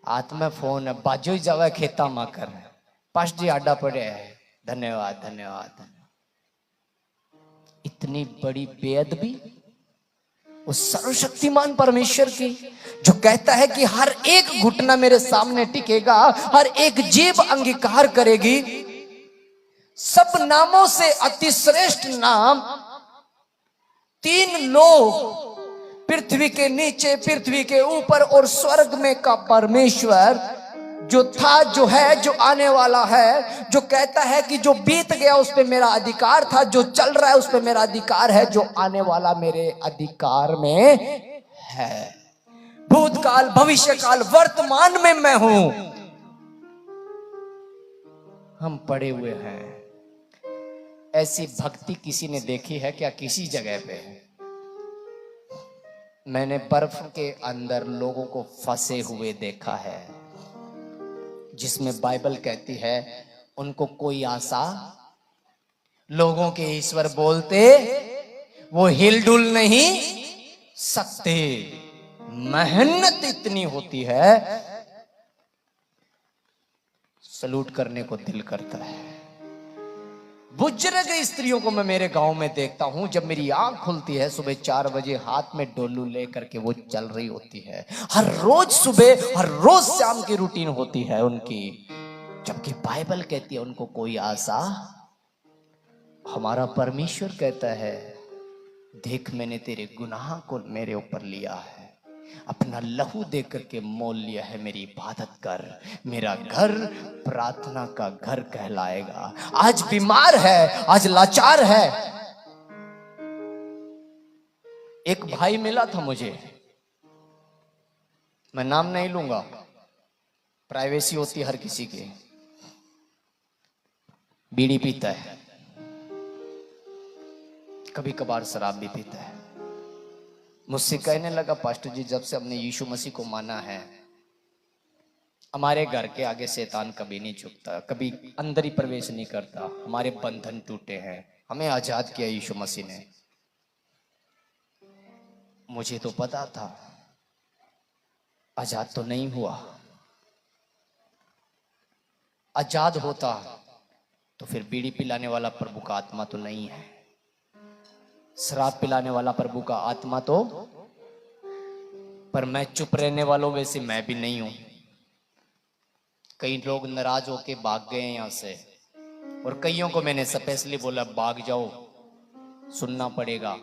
हाथ में फोन है, बाजू ही जावा खेता मा कर, पास्टर जी आडा पड़े है, धन्यवाद धन्यवाद धन्यवाद। इतनी बड़ी बेअदबी उस सर्वशक्तिमान परमेश्वर की, जो कहता है कि हर एक घुटना मेरे सामने टिकेगा, हर एक जीभ अंगीकार करेगी। सब नामों से अति श्रेष्ठ नाम 3 लोग, पृथ्वी के नीचे, पृथ्वी के ऊपर और स्वर्ग में का परमेश्वर, जो था, जो है, जो आने वाला है, जो कहता है कि जो बीत गया उस पे मेरा अधिकार था, जो चल रहा है उस पे मेरा अधिकार है, जो आने वाला मेरे अधिकार में है। भूतकाल, भविष्यकाल, वर्तमान में मैं हूं। हम पड़े हुए हैं। ऐसी भक्ति किसी ने देखी है क्या किसी जगह पे? मैंने बर्फ के अंदर लोगों को फंसे हुए देखा है, जिसमें बाइबल कहती है उनको कोई आशा, लोगों के ईश्वर बोलते वो हिलडुल नहीं सकते। मेहनत इतनी होती है, सलूट करने को दिल करता है। बुजुर्ग स्त्रियों को मैं मेरे गांव में देखता हूं, जब मेरी आंख खुलती है सुबह 4 बजे, हाथ में डोलू लेकर के वो चल रही होती है। हर रोज सुबह, हर रोज शाम की रूटीन होती है उनकी, जबकि बाइबल कहती है उनको कोई आशा। हमारा परमेश्वर कहता है, देख मैंने तेरे गुनाह को मेरे ऊपर लिया है, अपना लहू दे करके मोल लिया है, मेरी इबादत कर, मेरा घर प्रार्थना का घर कहलाएगा। आज बीमार है, आज लाचार है। एक भाई मिला था मुझे, मैं नाम नहीं लूंगा, प्राइवेसी होती है हर किसी की। बीड़ी पीता है, कभी कभार शराब भी पीता है। मुझसे कहने लगा, पास्टर जी जब से हमने यीशु मसीह को माना है, हमारे घर के आगे शैतान कभी नहीं झुकता, कभी अंदर ही प्रवेश नहीं करता, हमारे बंधन टूटे हैं, हमें आजाद किया यीशु मसीह ने। मुझे तो पता था आजाद तो नहीं हुआ। आजाद होता तो फिर बीड़ी पिलाने वाला प्रभु का आत्मा तो नहीं है, शराब पिलाने वाला प्रभु का आत्मा तो, पर मैं चुप रहने वालों में से मैं भी नहीं हूं। कई लोग नाराज होके भाग गए यहां से, और कईयों को मैंने स्पेशली बोला भाग जाओ, सुनना पड़ेगा,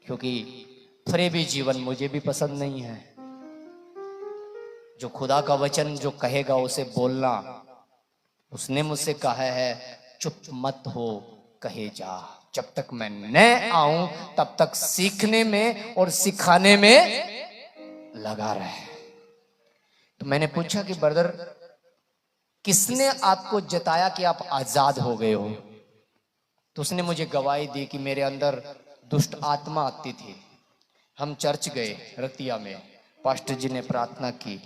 क्योंकि फरेबी जीवन मुझे भी पसंद नहीं है। जो खुदा का वचन जो कहेगा उसे बोलना, उसने मुझसे कहा है चुप मत हो, कहे जा। जब तक मैं न आऊं तब तक सीखने में और सिखाने में लगा रहे। तो मैंने पूछा कि ब्रदर किसने आपको जताया कि आप आजाद हो गए हो? तो उसने मुझे गवाही दी कि मेरे अंदर दुष्ट आत्मा आती थी। हम चर्च गए रतिया में, पास्टर जी ने प्रार्थना की,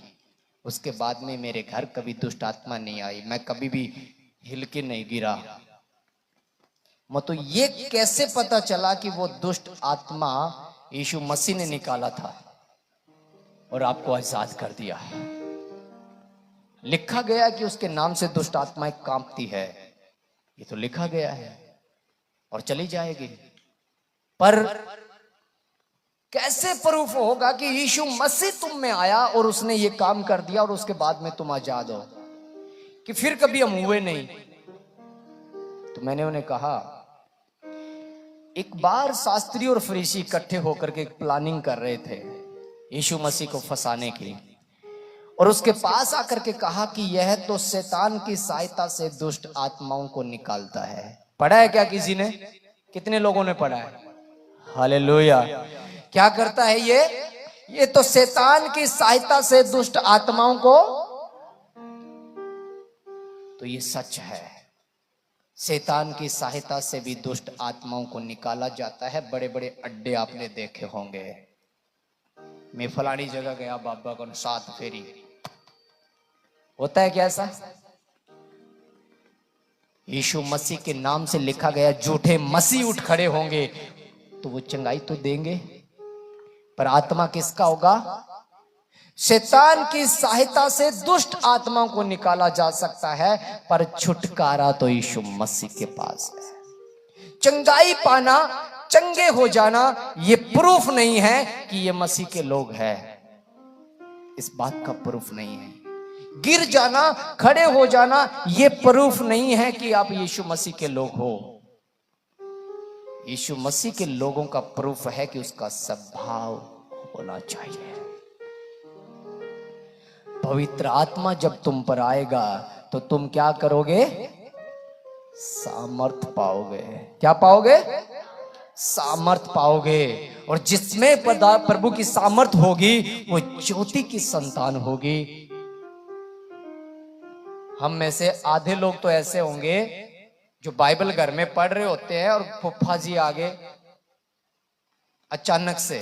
उसके बाद में मेरे घर कभी दुष्ट आत्मा नहीं आई, मैं कभी भी हिल के नहीं गिरा। मतलब ये कैसे पता चला कि वो दुष्ट आत्मा यीशु मसीह ने निकाला था और आपको आजाद कर दिया? लिखा गया कि उसके नाम से दुष्ट आत्माएं कांपती है, ये तो लिखा गया है और चली जाएगी। पर कैसे प्रूफ होगा कि यीशु मसीह तुम में आया और उसने ये काम कर दिया और उसके बाद में तुम आजाद हो, कि फिर कभी हम हुए नहीं? तो मैंने उन्हें कहा, एक बार शास्त्री और फरीसी इकट्ठे होकर के एक प्लानिंग कर रहे थे यीशु मसीह को फंसाने की, और उसके पास आकर के कहा कि यह तो शैतान की सहायता से दुष्ट आत्माओं को निकालता है। पढ़ा है क्या किसी ने? कितने लोगों ने पढ़ा है? हालेलुया। क्या करता है ये तो शैतान की सहायता से दुष्ट आत्माओं को, तो ये सच है, शैतान की सहायता से भी दुष्ट आत्माओं को निकाला जाता है। बड़े बड़े अड्डे आपने देखे होंगे, मैं फलानी जगह गया बाबा को 7 फेरी, होता है क्या ऐसा? यीशु मसीह के नाम से लिखा गया झूठे मसीह उठ खड़े होंगे तो वो चंगाई तो देंगे, पर आत्मा किसका होगा? शैतान की सहायता से दुष्ट आत्माओं को निकाला जा सकता है, पर छुटकारा तो यीशु मसीह के पास है। चंगाई पाना, चंगे हो जाना, ये प्रूफ नहीं है कि ये मसीह के लोग हैं, इस बात का प्रूफ नहीं है। गिर जाना, खड़े हो जाना, ये प्रूफ नहीं है कि आप यीशु मसीह के लोग हो। यीशु मसीह के लोगों का प्रूफ है कि उसका स्वभाव होना चाहिए। पवित्र आत्मा जब तुम पर आएगा तो तुम क्या करोगे? सामर्थ पाओगे। क्या पाओगे? सामर्थ पाओगे। और जिसमें प्रभु की सामर्थ होगी वो ज्योति की संतान होगी। हम में से आधे लोग तो ऐसे होंगे जो बाइबल घर में पढ़ रहे होते हैं और फुफ्फा जी आगे अचानक से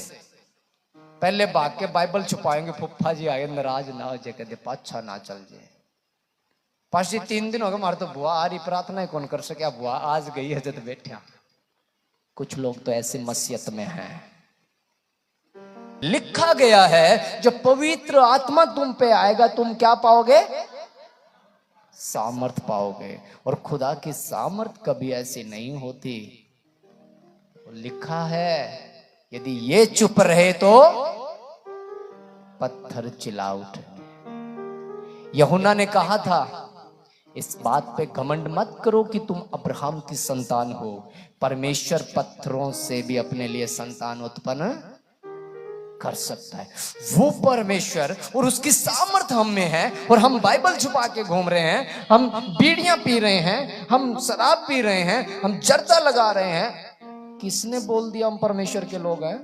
पहले भाग के बाइबल छुपाएंगे, फुफ्फा जी आगे नाराज ना हो जाए, कहते पाछा ना चल जाए। 3 दिन हो गए मारे तो बुआ आ रही, प्रार्थना कौन कर सके, बुआ आज गई है जब बैठा। कुछ लोग तो ऐसे मसीहत में हैं। लिखा गया है जब पवित्र आत्मा तुम पे आएगा तुम क्या पाओगे? सामर्थ पाओगे। और खुदा की सामर्थ कभी ऐसी नहीं होती। लिखा है यदि ये चुप रहे तो पत्थर चिल्ला उठे। यूहन्ना ने कहा था इस बात पे घमंड मत करो कि तुम अब्राहम की संतान हो, परमेश्वर पत्थरों से भी अपने लिए संतान उत्पन्न कर सकता है। वो परमेश्वर और उसकी सामर्थ हम में है। और हम बाइबल छुपा के घूम रहे हैं, हम बीड़ियां पी रहे हैं, हम शराब पी रहे हैं, हम जर्दा लगा रहे हैं। किसने बोल दिया हम परमेश्वर के लोग हैं?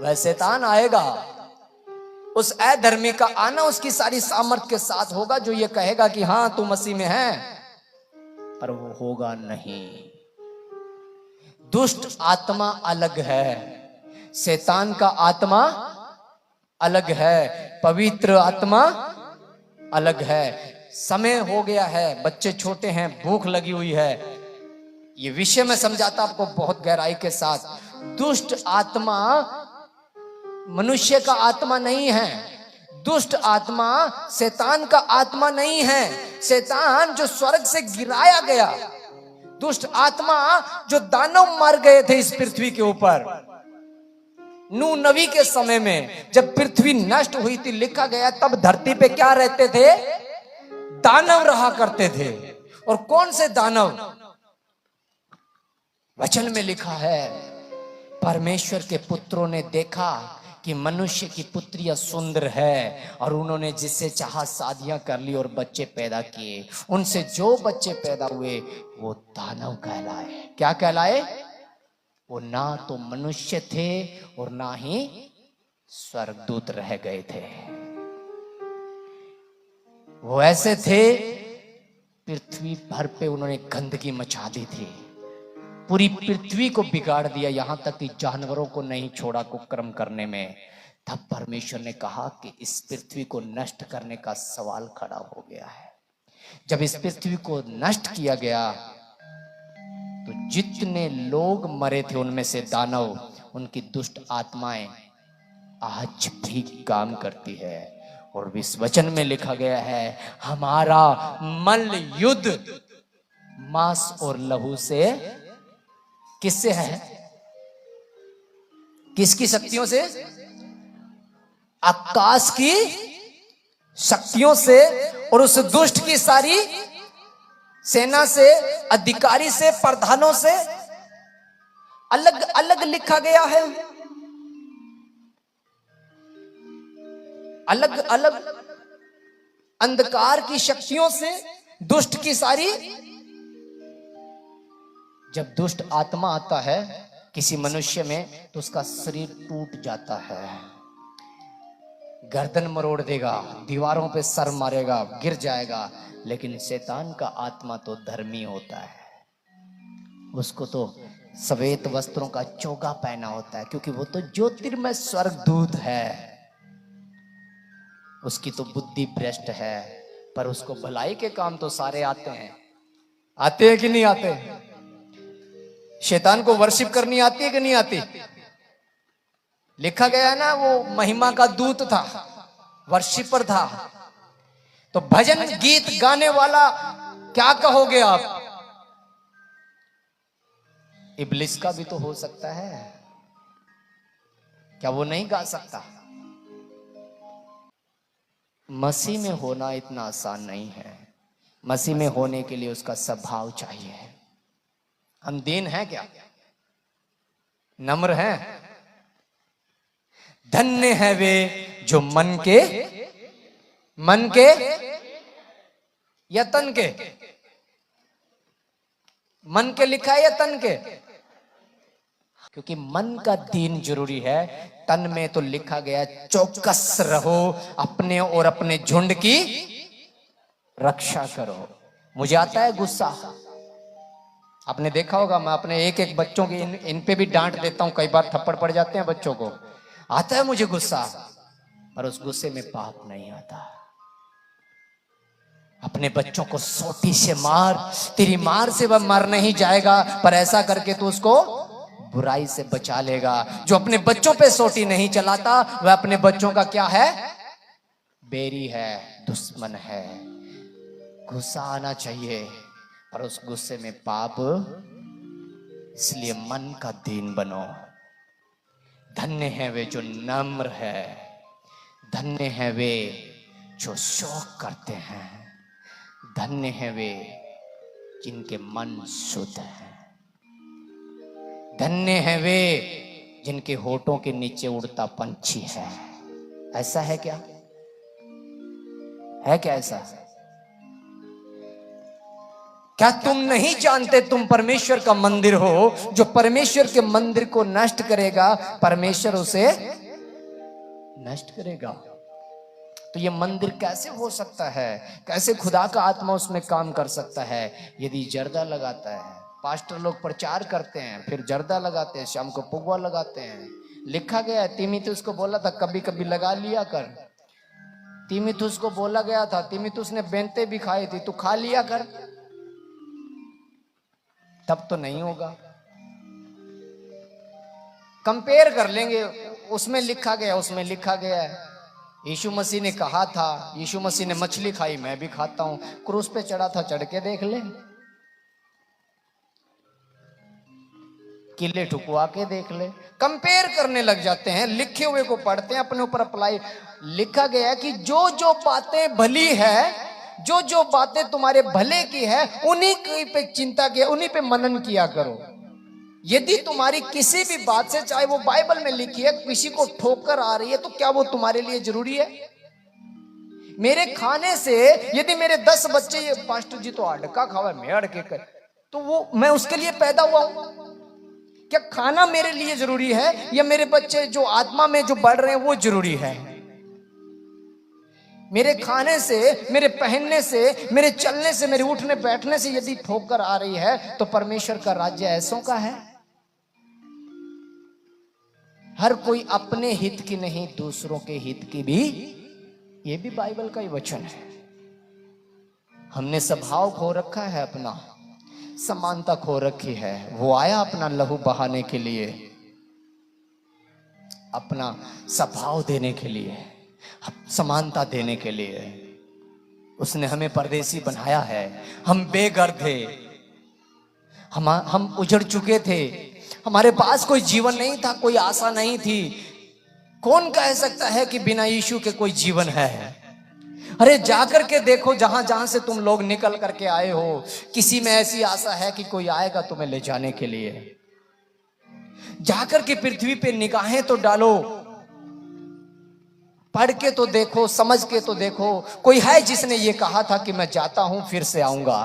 वह शैतान आएगा, उस अधर्मी का आना उसकी सारी सामर्थ के साथ होगा जो ये कहेगा कि हाँ तू मसीह में है, पर वो होगा नहीं। दुष्ट आत्मा अलग है, शैतान का आत्मा अलग है, पवित्र आत्मा अलग है। समय हो गया है, बच्चे छोटे हैं, भूख लगी हुई है, ये विषय मैं समझाता आपको बहुत गहराई के साथ। दुष्ट आत्मा मनुष्य का आत्मा नहीं है, दुष्ट आत्मा शैतान का आत्मा नहीं है। शैतान जो स्वर्ग से गिराया गया, दुष्ट आत्मा जो दानव मार गए थे इस पृथ्वी के ऊपर, नूह नबी के समय में जब पृथ्वी नष्ट हुई थी, लिखा गया तब धरती पे क्या रहते थे? दानव रहा करते थे। और कौन से दानव? वचन में लिखा है, परमेश्वर के पुत्रों ने देखा कि मनुष्य की पुत्रियां सुंदर है और उन्होंने जिससे चाहा शादियां कर ली और बच्चे पैदा किए। उनसे जो बच्चे पैदा हुए वो दानव कहलाए। क्या कहलाए? वो ना तो मनुष्य थे और ना ही स्वर्गदूत रह गए थे। वो ऐसे थे, पृथ्वी भर पे उन्होंने गंदगी मचा दी थी, पूरी पृथ्वी को बिगाड़ दिया, यहां तक कि जानवरों को नहीं छोड़ा कुकर्म करने में। तब परमेश्वर ने कहा कि इस पृथ्वी को नष्ट करने का सवाल खड़ा हो गया है। जब इस पृथ्वी को नष्ट किया गया तो जितने लोग मरे थे उनमें से दानव, उनकी दुष्ट आत्माएं आज भी काम करती है। और इस वचन में लिखा गया है, हमारा मल्ल युद्ध मांस और लहू से किससे है? किसकी शक्तियों से? आकाश की शक्तियों से और उस दुष्ट की सारी सेना से, अधिकारी से, प्रधानों से। अलग अलग लिखा गया है, अलग अलग अंधकार की शक्तियों से, दुष्ट की सारी। जब दुष्ट आत्मा आता है किसी मनुष्य में तो उसका शरीर टूट जाता है, गर्दन मरोड़ देगा, दीवारों पे सर मारेगा, गिर जाएगा। लेकिन शैतान का आत्मा तो धर्मी होता है, उसको तो सफेद वस्त्रों का चोगा पहना होता है, क्योंकि वो तो ज्योतिर्मय स्वर्गदूत है। उसकी तो बुद्धि भ्रष्ट है, पर उसको भलाई के काम तो सारे आते हैं। आते हैं कि नहीं आते? शैतान को वर्शिप करनी आती है कि नहीं आती? लिखा गया है ना, वो महिमा का दूत था, वर्शिपर था। तो भजन गीत गाने वाला क्या कहोगे आप? इब्लिस का भी तो हो सकता है, क्या वो नहीं गा सकता? मसीह में होना इतना आसान नहीं है। मसीह में होने के लिए उसका स्वभाव चाहिए। हम दीन हैं क्या? नम्र हैं? धन्य है वे जो मन के या तन के? मन के लिखा है या तन के? क्योंकि मन का दीन जरूरी है। तन में तो लिखा गया चौकस रहो, अपने और अपने झुंड की रक्षा करो। मुझे आता है गुस्सा, आपने देखा होगा, मैं अपने एक एक बच्चों की इन पे भी डांट देता हूं, कई बार थप्पड़ पड़ जाते हैं बच्चों को। आता है मुझे गुस्सा, पर उस गुस्से में पाप नहीं आता। अपने बच्चों को सोटी से मार, तेरी मार से वह मर नहीं जाएगा, पर ऐसा करके तो उसको बुराई से बचा लेगा। जो अपने बच्चों पे सोटी नहीं चलाता वह अपने बच्चों का क्या है? बैरी है, दुश्मन है। गुस्सा आना चाहिए, पर उस गुस्से में पाप। इसलिए मन का दीन बनो। धन्य है वे जो नम्र है, धन्य है वे जो शोक करते हैं, धन्य है वे जिनके मन शुद्ध है, धन्य है वे जिनके होठों के नीचे उड़ता पंछी है। ऐसा है क्या? है क्या ऐसा? क्या तुम नहीं जानते तुम परमेश्वर का मंदिर हो? जो परमेश्वर के मंदिर को नष्ट करेगा, परमेश्वर उसे नष्ट करेगा। तो ये मंदिर कैसे हो सकता है, कैसे खुदा का आत्मा उसमें काम कर सकता है यदि जर्दा लगाता है। पास्टर लोग प्रचार करते हैं, फिर जर्दा लगाते हैं, शाम को पुगवा लगाते हैं। लिखा गया है, तीमुथियुस को बोला था कभी कभी लगा लिया कर। तीमुथियुस को बोला गया था, तीमुथियुस ने बेंते भी खाई थी, तू खा लिया कर, तब तो नहीं होगा। कंपेयर कर लेंगे, उसमें लिखा गया, उसमें लिखा गया है। यीशु मसीह ने कहा था, यीशु मसीह ने मछली खाई, मैं भी खाता हूं। क्रूस पे चढ़ा था, चढ़ के देख ले, किले ठुकवा के देख ले। कंपेयर करने लग जाते हैं, लिखे हुए को पढ़ते हैं, अपने ऊपर अप्लाई। लिखा गया है कि जो जो बातें भली है, जो जो बातें तुम्हारे भले की है, उन्हीं पे चिंता किया, उन्हीं पे मनन किया करो। यदि तुम्हारी किसी भी बात से, चाहे वो बाइबल में लिखी है, किसी को ठोकर आ रही है, तो क्या वो तुम्हारे लिए जरूरी है? मेरे खाने से यदि मेरे 10 बच्चे, ये पास्टर जी तो अड़का खावा, मैं अड़के कर, तो वो मैं उसके लिए पैदा हुआ हूं? क्या खाना मेरे लिए जरूरी है, या मेरे बच्चे जो आत्मा में जो बढ़ रहे हैं वो जरूरी है? मेरे खाने से, मेरे पहनने से, मेरे चलने से, मेरे उठने बैठने से यदि ठोकर आ रही है, तो परमेश्वर का राज्य ऐसों का है। हर कोई अपने हित की नहीं, दूसरों के हित की भी, ये भी बाइबल का ही वचन है। हमने स्वभाव खो रखा है, अपना समानता खो रखी है। वो आया अपना लहू बहाने के लिए, अपना स्वभाव देने के लिए, समानता देने के लिए। उसने हमें परदेसी बनाया है। हम बेघर थे, हम उजड़ चुके थे, हमारे पास कोई जीवन नहीं था, कोई आशा नहीं थी। कौन कह सकता है कि बिना यीशु के कोई जीवन है? अरे जाकर के देखो, जहां जहां से तुम लोग निकल करके आए हो, किसी में ऐसी आशा है कि कोई आएगा तुम्हें ले जाने के लिए? जाकर के पृथ्वी पे निगाहें तो डालो, पढ़ के तो देखो, समझ के तो देखो, कोई है जिसने ये कहा था कि मैं जाता हूं फिर से आऊंगा?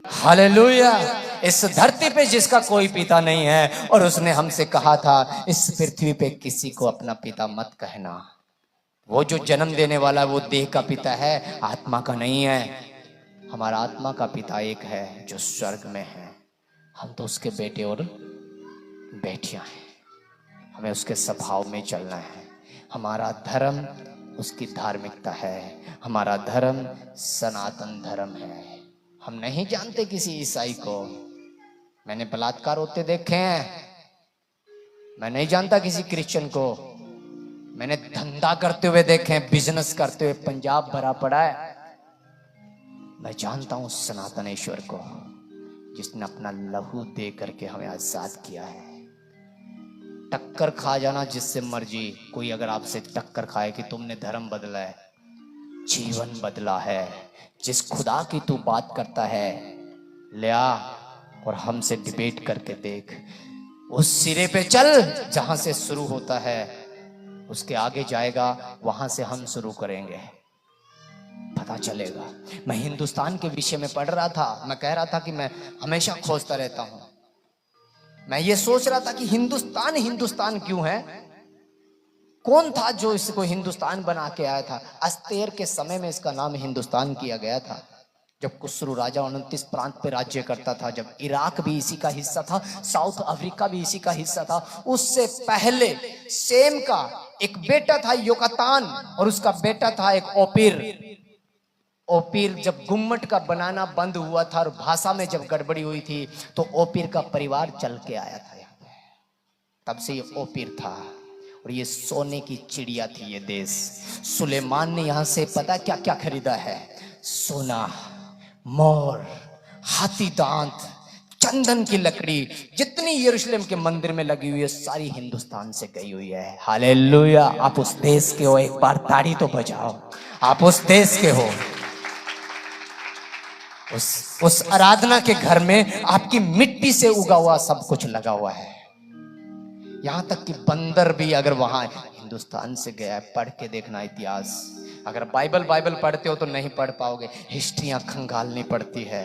हालेलुया। इस धरती पे जिसका कोई पिता नहीं है, और उसने हमसे कहा था इस पृथ्वी पे किसी को अपना पिता मत कहना। वो जो जन्म देने वाला है वो देह का पिता है, आत्मा का नहीं है। हमारा आत्मा का पिता एक है जो स्वर्ग में है। हम तो उसके बेटे और बेटियां हैं। हमें उसके स्वभाव में चलना है। हमारा धर्म उसकी धार्मिकता है। हमारा धर्म सनातन धर्म है। हम नहीं जानते किसी ईसाई को। मैंने बलात्कार होते देखे हैं। मैं नहीं जानता किसी क्रिश्चियन को। मैंने धंधा करते हुए देखे हैं, बिजनेस करते हुए पंजाब भरा पड़ा है। मैं जानता हूं सनातनेश्वर को, जिसने अपना लहू दे करके हमें आजाद किया है। टक्कर खा जाना जिससे मर्जी, कोई अगर आपसे टक्कर खाए कि तुमने धर्म बदला है, जीवन बदला है। जिस खुदा की तू बात करता है, ले आ और हमसे डिबेट करके देख। उस सिरे पे चल जहां से शुरू होता है, उसके आगे जाएगा, वहां से हम शुरू करेंगे, पता चलेगा। मैं हिंदुस्तान के विषय में पढ़ रहा था। मैं कह रहा था कि मैं हमेशा खोजता रहता हूं। मैं ये सोच रहा था कि हिंदुस्तान हिंदुस्तान क्यों है? कौन था जो इसको हिंदुस्तान बना के आया था? अस्तेर के समय में इसका नाम हिंदुस्तान किया गया था, जब खुसरू राजा 29 प्रांत पे राज्य करता था, जब इराक भी इसी का हिस्सा था, साउथ अफ्रीका भी इसी का हिस्सा था। उससे पहले सेम का एक बेटा था योकातान, और उसका बेटा था एक ओपीर। ओपीर जब गुम्मट का बनाना बंद हुआ था और भाषा में जब गड़बड़ी हुई थी, तो ओपीर का परिवार चल के आया था यहाँ पे। तब से ये ओपीर था, और ये सोने की चिड़िया थी ये देश। सुलेमान ने यहाँ से पता क्या क्या खरीदा है? सोना, मोर, हाथी दांत, चंदन की लकड़ी, जितनी यरूशलेम के मंदिर में लगी हुई है सारी हिंदुस्तान से गई हुई है। हालेलुया। आप उस देश के हो, एक बार ताड़ी तो बजाओ। आप उस देश के हो। उस आराधना के घर में आपकी मिट्टी से उगा हुआ सब कुछ लगा हुआ है। यहां तक कि बंदर भी अगर वहां हिंदुस्तान से गया है, पढ़ के देखना इतिहास। अगर बाइबल पढ़ते हो तो नहीं पढ़ पाओगे, हिस्ट्रियां खंगालनी पड़ती है।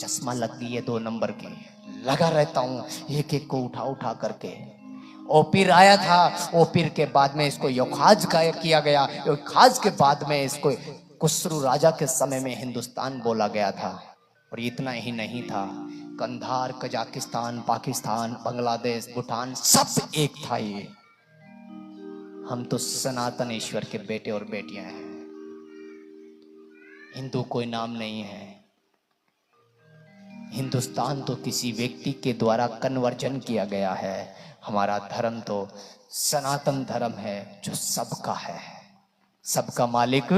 चश्मा लग गई है 2 नंबर की, लगा रहता हूं एक एक को उठा करके। ओ पीर आया था, ओ पीर के बाद में इसको योखाज किया गया, योखाज के बाद में इसको खुसरू राजा के समय में हिंदुस्तान बोला गया था। और इतना ही नहीं था, कंधार, कजाकिस्तान, पाकिस्तान, बांग्लादेश, भूटान सब एक था। ये हम तो सनातन ईश्वर के बेटे और बेटियां हैं। हिंदू कोई नाम नहीं है। हिंदुस्तान तो किसी व्यक्ति के द्वारा कन्वर्जन किया गया है। हमारा धर्म तो सनातन धर्म है जो सबका है, सबका मालिक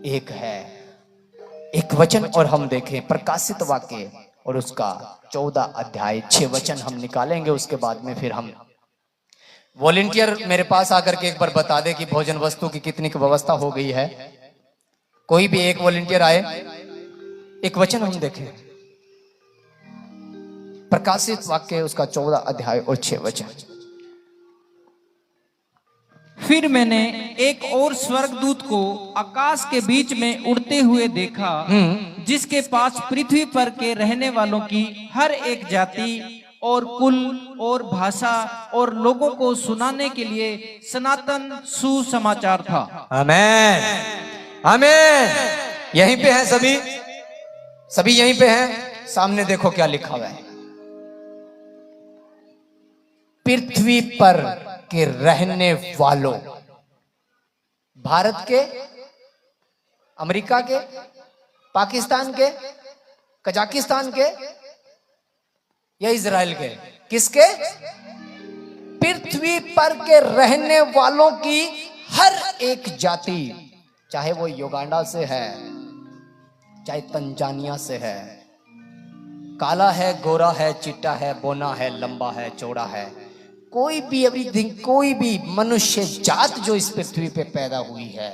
एक है। एक वचन और हम देखें प्रकाशित वाक्य और उसका 14 अध्याय 6 वचन हम निकालेंगे। उसके बाद में फिर हम वॉलेंटियर मेरे पास आकर के एक बार बता दे कि भोजन वस्तु की कितनी की व्यवस्था हो गई है। कोई भी एक वॉलेंटियर आए, एक वचन हम देखें प्रकाशित वाक्य उसका 14 अध्याय और 6 वचन। फिर मैंने एक और स्वर्गदूत को आकाश के बीच में उड़ते हुए देखा, जिसके पास पृथ्वी पर के रहने वालों की हर एक जाति और कुल और भाषा और लोगों को सुनाने के लिए सनातन सुसमाचार था। आमेन, आमेन। यहीं पे हैं सभी, सभी यहीं पे हैं। सामने देखो क्या लिखा हुआ है, पृथ्वी पर के रहने वालों, भारत के, अमेरिका के, पाकिस्तान के, कजाकिस्तान के या इजराइल के, किसके? पृथ्वी पर के रहने वालों की हर एक जाति, चाहे वो युगांडा से है, चाहे तंजानिया से है, काला है, गोरा है, चिट्टा है, बोना है, लंबा है, चौड़ा है, कोई भी एवरीथिंग, कोई भी मनुष्य जात जो इस पृथ्वी पे पैदा हुई है,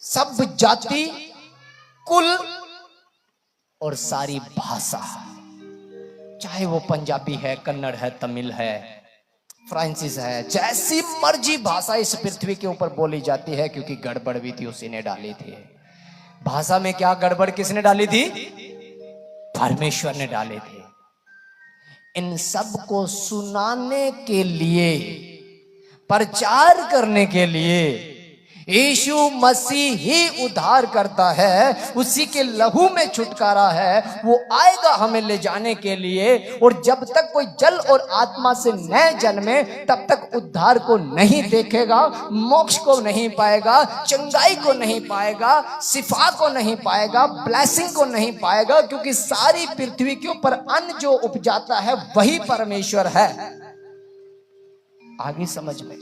सब जाति, कुल और सारी भाषा, चाहे वो पंजाबी है, कन्नड़ है, तमिल है, फ्रांसीसी है, जैसी मर्जी भाषा इस पृथ्वी के ऊपर बोली जाती है, क्योंकि गड़बड़ भी थी उसी ने डाली थी। भाषा में क्या गड़बड़ किसने डाली थी? परमेश्वर ने डाली थी। इन सब को सुनाने के लिए, प्रचार करने के लिए यीशु मसीह ही उद्धार करता है, उसी के लहू में छुटकारा है। वो आएगा हमें ले जाने के लिए, और जब तक कोई जल और आत्मा से न जन्मे तब तक उद्धार को नहीं देखेगा, मोक्ष को नहीं पाएगा, चंगाई को नहीं पाएगा, शिफा को नहीं पाएगा, ब्लेसिंग को नहीं पाएगा, क्योंकि सारी पृथ्वी के ऊपर अन्न जो उपजाता है वही परमेश्वर है। आगे समझ में,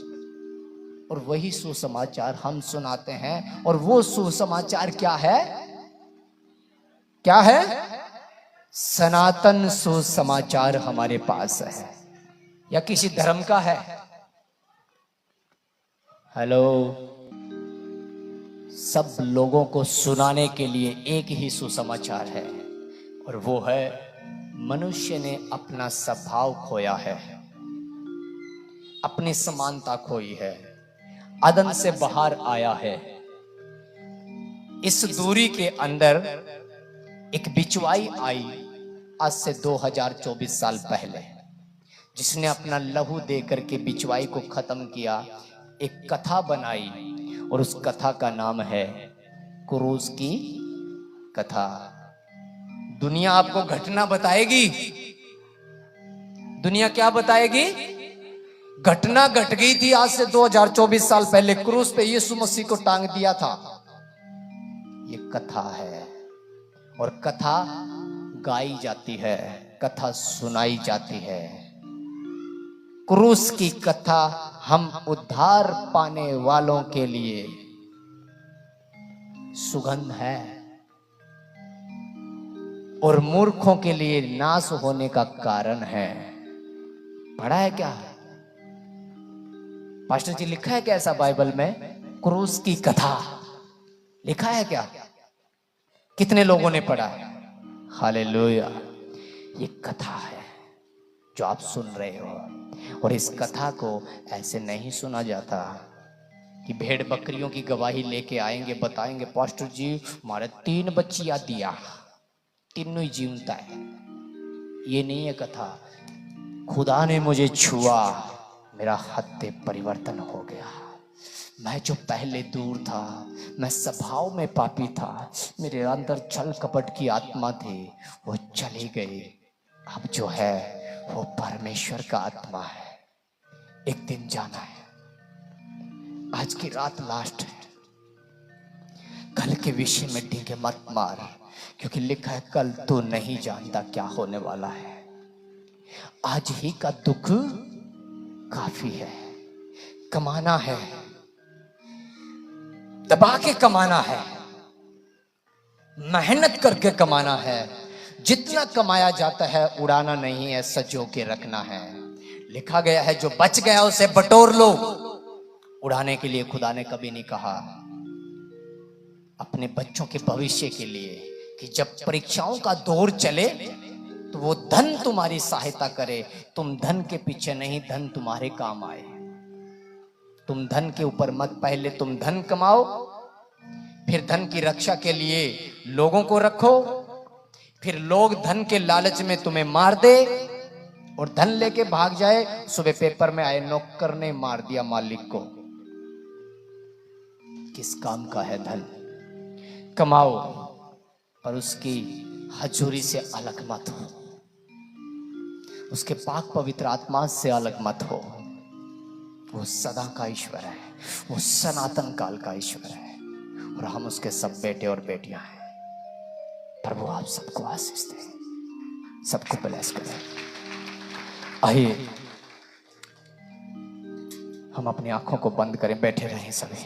और वही सुसमाचार हम सुनाते हैं। और वो सुसमाचार क्या है? क्या है? सनातन सुसमाचार हमारे पास है, या किसी धर्म का है? हेलो, सब लोगों को सुनाने के लिए एक ही सुसमाचार है, और वो है मनुष्य ने अपना स्वभाव खोया है, अपनी समानता खोई है, अदन से बाहर आया है। इस दूरी के अंदर एक बिचवाई आई आज से 2024 साल पहले, जिसने अपना लहू दे करके बिचवाई को खत्म किया। एक कथा बनाई, और उस कथा का नाम है क्रूस की कथा। दुनिया आपको घटना बताएगी। दुनिया क्या बताएगी? घटना घट गई थी आज से 2024 साल पहले, क्रूस पे यीशु मसीह को टांग दिया था। ये कथा है, और कथा गाई जाती है, कथा सुनाई जाती है। क्रूस की कथा हम उद्धार पाने वालों के लिए सुगंध है, और मूर्खों के लिए नाश होने का कारण है। पढ़ा है क्या पास्टर जी? लिखा है क्या ऐसा बाइबल में? क्रूस की कथा लिखा है क्या? कितने लोगों ने पढ़ा है? हालेलुया। ये कथा है जो आप सुन रहे हो, और इस कथा को ऐसे नहीं सुना जाता कि भेड़ बकरियों की गवाही लेके आएंगे, बताएंगे पास्टर जी हमारे 3 बच्चियां दिया, तीनों ही जीवता है। ये नहीं है कथा। खुदा ने मुझे छुआ, मेरा हत्ते परिवर्तन हो गया। मैं जो पहले दूर था, मैं स्वभाव में पापी था, मेरे अंदर छल कपट की आत्मा थी, वो चली गई। अब जो है वो परमेश्वर का आत्मा है। एक दिन जाना है, आज की रात लास्ट है। कल के विषय में डींगे मत मार, क्योंकि लिखा है कल तो नहीं जानता क्या होने वाला है। आज ही का दुख काफी है। कमाना है, दबा के कमाना है, मेहनत करके कमाना है। जितना कमाया जाता है उड़ाना नहीं है, सजो के रखना है। लिखा गया है जो बच गया उसे बटोर लो। उड़ाने के लिए खुदा ने कभी नहीं कहा। अपने बच्चों के भविष्य के लिए, कि जब परीक्षाओं का दौर चले तो वो धन तुम्हारी सहायता करे। तुम धन के पीछे नहीं, धन तुम्हारे काम आए। तुम धन के ऊपर मत, पहले तुम धन कमाओ, फिर धन की रक्षा के लिए लोगों को रखो, फिर लोग धन के लालच में तुम्हें मार दे और धन लेके भाग जाए। सुबह पेपर में आए नौकर ने मार दिया मालिक को। किस काम का है धन? कमाओ पर उसकी हजूरी से अलग मत हो, उसके पाक पवित्र आत्मा से अलग मत हो। वो सदा का ईश्वर है, वो सनातन काल का ईश्वर है, और हम उसके सब बेटे और बेटियां हैं। प्रभु आप सबको आशीष दे, सबको ब्लेस करें। आइए हम अपनी आंखों को बंद करें, बैठे रहें सभी।